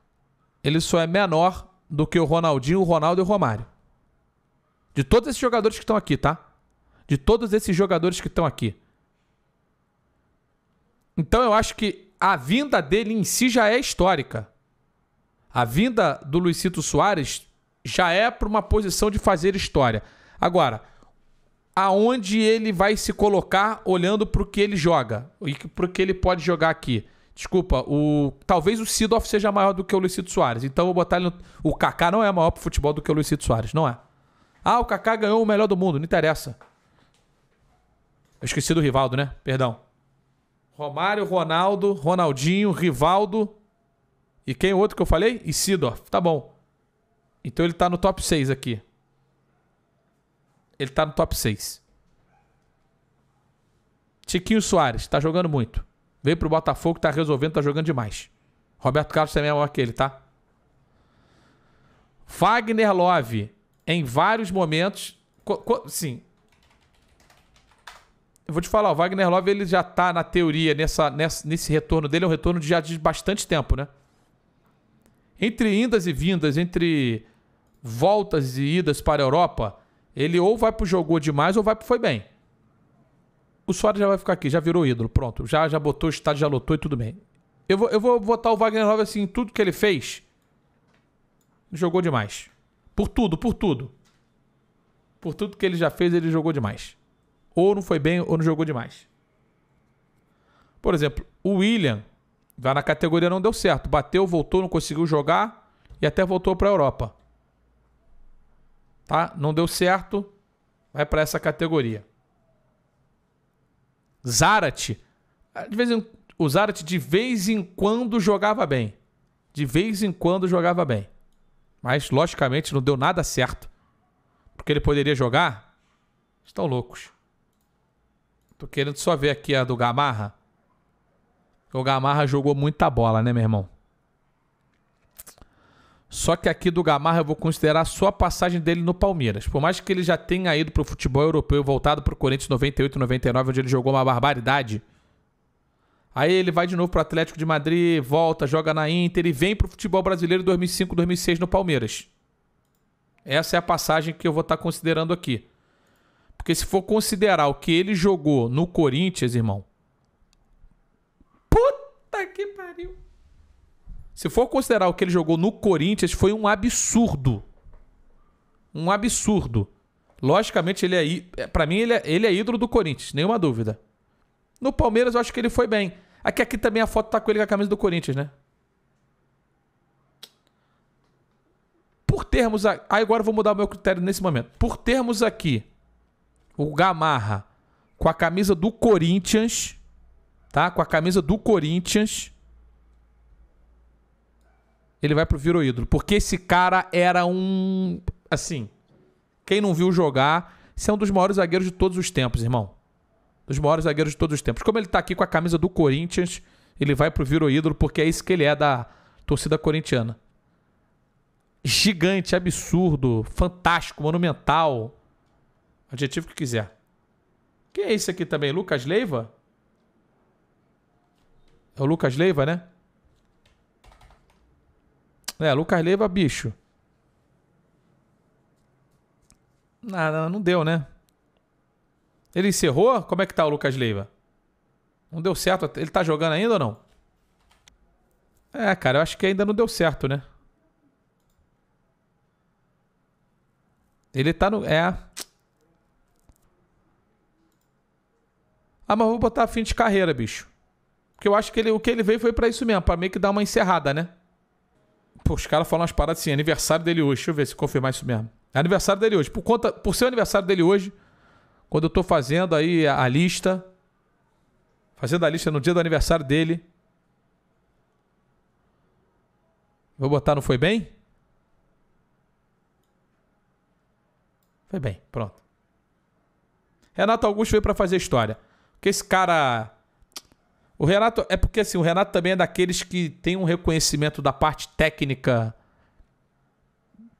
Ele só é menor do que o Ronaldinho, o Ronaldo e o Romário. De todos esses jogadores que estão aqui, tá? De todos esses jogadores que estão aqui. Então eu acho que a vinda dele em si já é histórica. A vinda do Luizito Soares já é para uma posição de fazer história. Agora, aonde ele vai se colocar olhando para o que ele joga e para o que ele pode jogar aqui? Desculpa, talvez o Seedorf seja maior do que o Luizito Soares. Então eu vou botar ele no... O Kaká não é maior pro futebol do que o Luizito Soares, não é? Ah, o Kaká ganhou o melhor do mundo, não interessa. Eu esqueci do Rivaldo, né? Perdão. Romário, Ronaldo, Ronaldinho, Rivaldo. E quem é o outro que eu falei? E Seedorf. Tá bom. Então ele tá no top 6 aqui. Ele tá no top 6. Tiquinho Soares, tá jogando muito. Veio pro Botafogo, tá resolvendo, tá jogando demais. Roberto Carlos também é maior que ele, tá? Wagner Love, em vários momentos... Sim. Eu vou te falar, o Wagner Love ele já tá na teoria, nesse retorno dele, é um retorno já de bastante tempo, né? Entre indas e vindas, entre voltas e idas para a Europa, ele ou vai pro jogou demais ou vai pro foi bem. O Soares já vai ficar aqui, já virou ídolo, pronto. Já botou o estádio, já lotou e tudo bem. Eu vou botar o Wagner Love assim, tudo que ele fez, jogou demais. Por tudo. Por tudo que ele já fez, ele jogou demais. Ou não foi bem, ou não jogou demais. Por exemplo, o William, vai na categoria não deu certo. Bateu, voltou, não conseguiu jogar e até voltou para a Europa. Tá? Não deu certo, vai para essa categoria. Zarate, o Zarate de vez em quando jogava bem. De vez em quando jogava bem. Mas, logicamente, não deu nada certo. Porque ele poderia jogar? Estão loucos. Tô querendo só ver aqui a do Gamarra. O Gamarra jogou muita bola, né, meu irmão? Só que aqui do Gamarra eu vou considerar só a passagem dele no Palmeiras. Por mais que ele já tenha ido pro futebol europeu, voltado pro Corinthians 98, 99, onde ele jogou uma barbaridade. Aí ele vai de novo pro Atlético de Madrid, volta, joga na Inter e vem pro futebol brasileiro 2005, 2006 no Palmeiras. Essa é a passagem que eu vou estar considerando aqui. Porque se for considerar o que ele jogou no Corinthians, irmão... Puta que pariu! Se for considerar o que ele jogou no Corinthians, foi um absurdo. Um absurdo. Logicamente, pra mim, ele é ídolo do Corinthians, nenhuma dúvida. No Palmeiras, eu acho que ele foi bem. Aqui também a foto tá com ele com a camisa do Corinthians, né? Por termos... agora eu vou mudar o meu critério nesse momento. Por termos aqui o Gamarra com a camisa do Corinthians, tá? Com a camisa do Corinthians... ele vai pro Virou Ídolo. Porque esse cara era um... assim, quem não viu jogar, esse é um dos maiores zagueiros de todos os tempos, irmão. Dos maiores zagueiros de todos os tempos. Como ele tá aqui com a camisa do Corinthians, ele vai pro Virou Ídolo, porque é isso que ele é da torcida corintiana. Gigante, absurdo, fantástico, monumental. Adjetivo que quiser. Quem é esse aqui também? Lucas Leiva? É o Lucas Leiva, né? É, Lucas Leiva, bicho. Não deu, né? Ele encerrou? Como é que tá o Lucas Leiva? Não deu certo? Ele tá jogando ainda ou não? É, cara, eu acho que ainda não deu certo, né? Ele tá no... Ah, mas eu vou botar fim de carreira, bicho. Porque eu acho que o que ele veio foi pra isso mesmo, pra meio que dar uma encerrada, né? Pô, os caras falam umas paradas assim, aniversário dele hoje. Deixa eu ver se confirmar isso mesmo. É aniversário dele hoje. Por ser o aniversário dele hoje, quando eu tô fazendo aí a lista, fazendo a lista no dia do aniversário dele, vou botar no foi bem? Foi bem, pronto. Renato Augusto veio pra fazer história. Porque esse cara... O Renato... É porque assim, o Renato também é daqueles que tem um reconhecimento da parte técnica...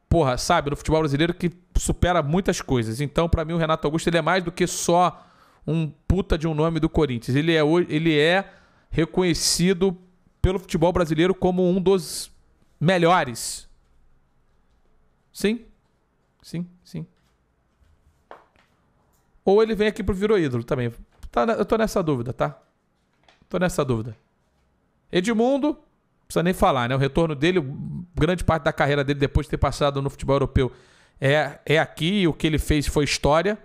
Porra, sabe? No futebol brasileiro que supera muitas coisas. Então, pra mim, o Renato Augusto ele é mais do que só um puta de um nome do Corinthians. Ele é reconhecido pelo futebol brasileiro como um dos melhores. Sim. Sim, sim. Ou ele vem aqui pro Virou Ídolo também. Eu tô nessa dúvida, tá? Tô nessa dúvida. Edmundo, não precisa nem falar, né? O retorno dele, grande parte da carreira dele depois de ter passado no futebol europeu é aqui. O que ele fez foi história.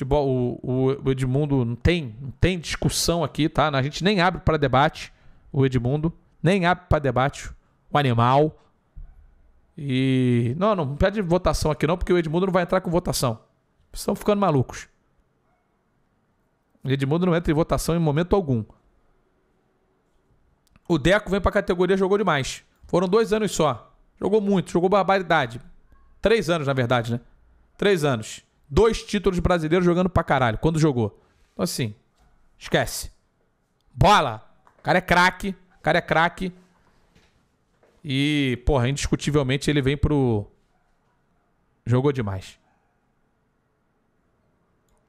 O Edmundo não tem discussão aqui, tá? A gente nem abre para debate o Edmundo. Nem abre para debate o animal. E... Não pede votação aqui não, porque o Edmundo não vai entrar com votação. Estão ficando malucos. O Edmundo não entra em votação em momento algum. O Deco vem pra categoria, jogou demais. Foram 2 anos só. Jogou muito, jogou barbaridade. 3 anos, na verdade, né? 3 anos. 2 títulos brasileiros jogando pra caralho, quando jogou. Então assim, esquece. Bola! O cara é craque. E, porra, indiscutivelmente ele vem pro... Jogou demais.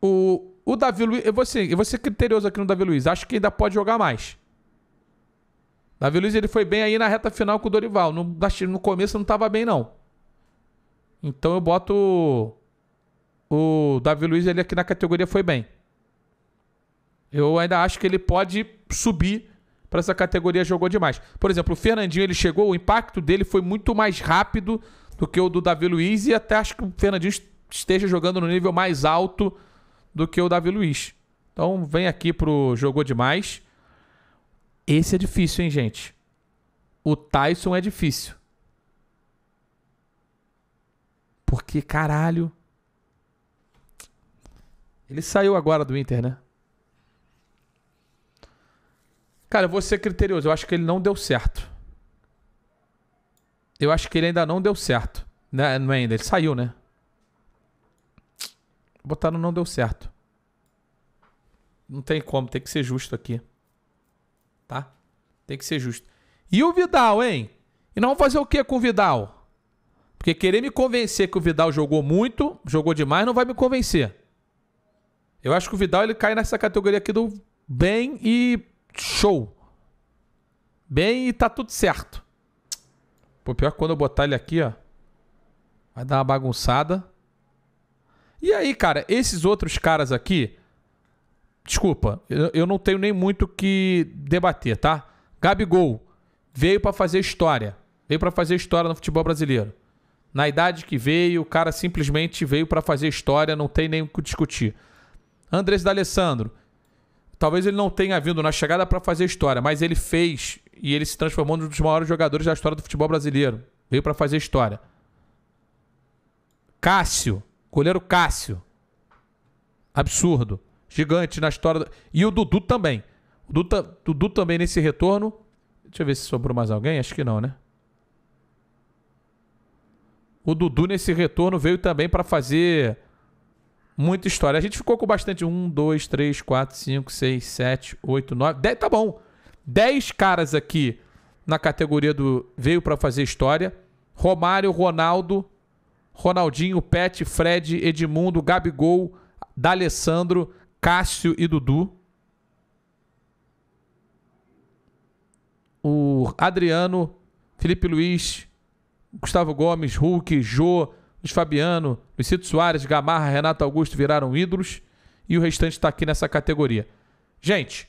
O Davi Luiz... Eu vou ser criterioso aqui no Davi Luiz. Acho que ainda pode jogar mais. Davi Luiz, ele foi bem aí na reta final com o Dorival. No começo não tava bem, não. Então eu boto o Davi Luiz, ele aqui na categoria foi bem. Eu ainda acho que ele pode subir para essa categoria, jogou demais. Por exemplo, o Fernandinho, ele chegou, o impacto dele foi muito mais rápido do que o do Davi Luiz, e até acho que o Fernandinho esteja jogando no nível mais alto do que o Davi Luiz. Então vem aqui pro jogou demais. Esse é difícil, hein, gente? O Tyson é difícil. Porque, caralho... Ele saiu agora do Inter, né? Cara, eu vou ser criterioso. Eu acho que ele não deu certo. Eu acho que ele ainda não deu certo. Não é ainda, ele saiu, né? Botar no não deu certo. Não tem como, tem que ser justo aqui. Tá? Tem que ser justo. E o Vidal, hein? E nós vamos fazer o que com o Vidal? Porque querer me convencer que o Vidal jogou muito, jogou demais, não vai me convencer. Eu acho que o Vidal, ele cai nessa categoria aqui do bem e show. Bem e tá tudo certo. Pô, pior que quando eu botar ele aqui, ó, vai dar uma bagunçada. E aí, cara, esses outros caras aqui, desculpa, eu não tenho nem muito o que debater, tá? Gabigol veio pra fazer história. Veio pra fazer história no futebol brasileiro. Na idade que veio, o cara simplesmente veio pra fazer história, não tem nem o que discutir. Andrés D'Alessandro, talvez ele não tenha vindo na chegada pra fazer história, mas ele fez e ele se transformou num dos maiores jogadores da história do futebol brasileiro. Veio pra fazer história. Cássio, goleiro Cássio. Absurdo. Gigante na história. E o Dudu também. O Dudu também nesse retorno. Deixa eu ver se sobrou mais alguém. Acho que não, né? O Dudu nesse retorno veio também para fazer muita história. A gente ficou com bastante. 1, 2, 3, 4, 5, 6, 7, 8, 9, 10. Tá bom. 10 caras aqui na categoria do veio para fazer história. Romário, Ronaldo, Ronaldinho, Pet, Fred, Edmundo, Gabigol, D'Alessandro, Cássio e Dudu. O Adriano, Felipe Luiz, Gustavo Gomes, Hulk, Jô, Luiz Fabiano, Luizito Soares, Gamarra, Renato Augusto viraram ídolos. E o restante está aqui nessa categoria. Gente,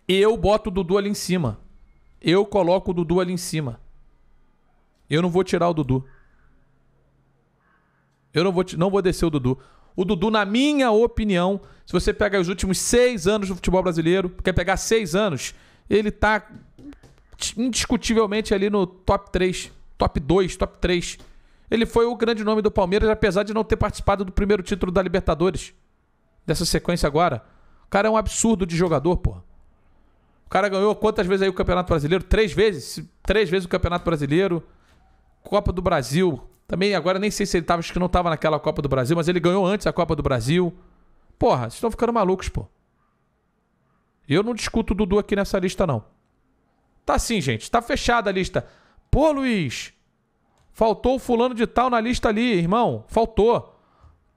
eu boto o Dudu ali em cima. Eu coloco o Dudu ali em cima. Eu não vou tirar o Dudu. Eu não vou descer o Dudu. O Dudu, na minha opinião, se você pega os últimos 6 anos do futebol brasileiro, quer pegar 6 anos, ele tá indiscutivelmente ali no top 3, top 2, top 3. Ele foi o grande nome do Palmeiras, apesar de não ter participado do primeiro título da Libertadores. Dessa sequência agora. O cara é um absurdo de jogador, pô. O cara ganhou quantas vezes aí o Campeonato Brasileiro? 3 vezes? 3 vezes o Campeonato Brasileiro. Copa do Brasil. Também agora nem sei se ele tava, acho que não tava naquela Copa do Brasil, mas ele ganhou antes a Copa do Brasil. Porra, vocês estão ficando malucos, pô. Eu não discuto o Dudu aqui nessa lista, não. Tá sim, gente. Tá fechada a lista. Pô, Luiz, faltou o fulano de tal na lista ali, irmão. Faltou.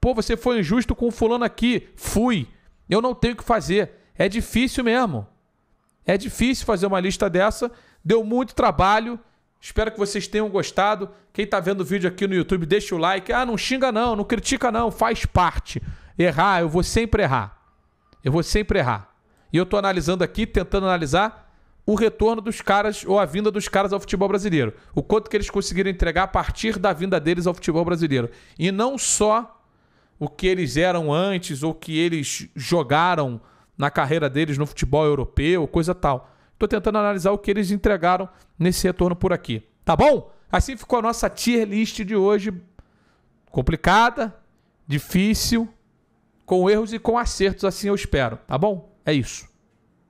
Pô, você foi injusto com o fulano aqui. Fui. Eu não tenho o que fazer. É difícil mesmo. É difícil fazer uma lista dessa. Deu muito trabalho. Espero que vocês tenham gostado. Quem está vendo o vídeo aqui no YouTube, deixa o like. Ah, não xinga não, não critica não. Faz parte. Errar, eu vou sempre errar. Eu vou sempre errar. E eu estou analisando aqui, tentando analisar o retorno dos caras ou a vinda dos caras ao futebol brasileiro. O quanto que eles conseguiram entregar a partir da vinda deles ao futebol brasileiro. E não só o que eles eram antes ou que eles jogaram na carreira deles no futebol europeu, coisa tal. Estou tentando analisar o que eles entregaram nesse retorno por aqui. Tá bom? Assim ficou a nossa tier list de hoje. Complicada, difícil, com erros e com acertos, assim eu espero. Tá bom? É isso.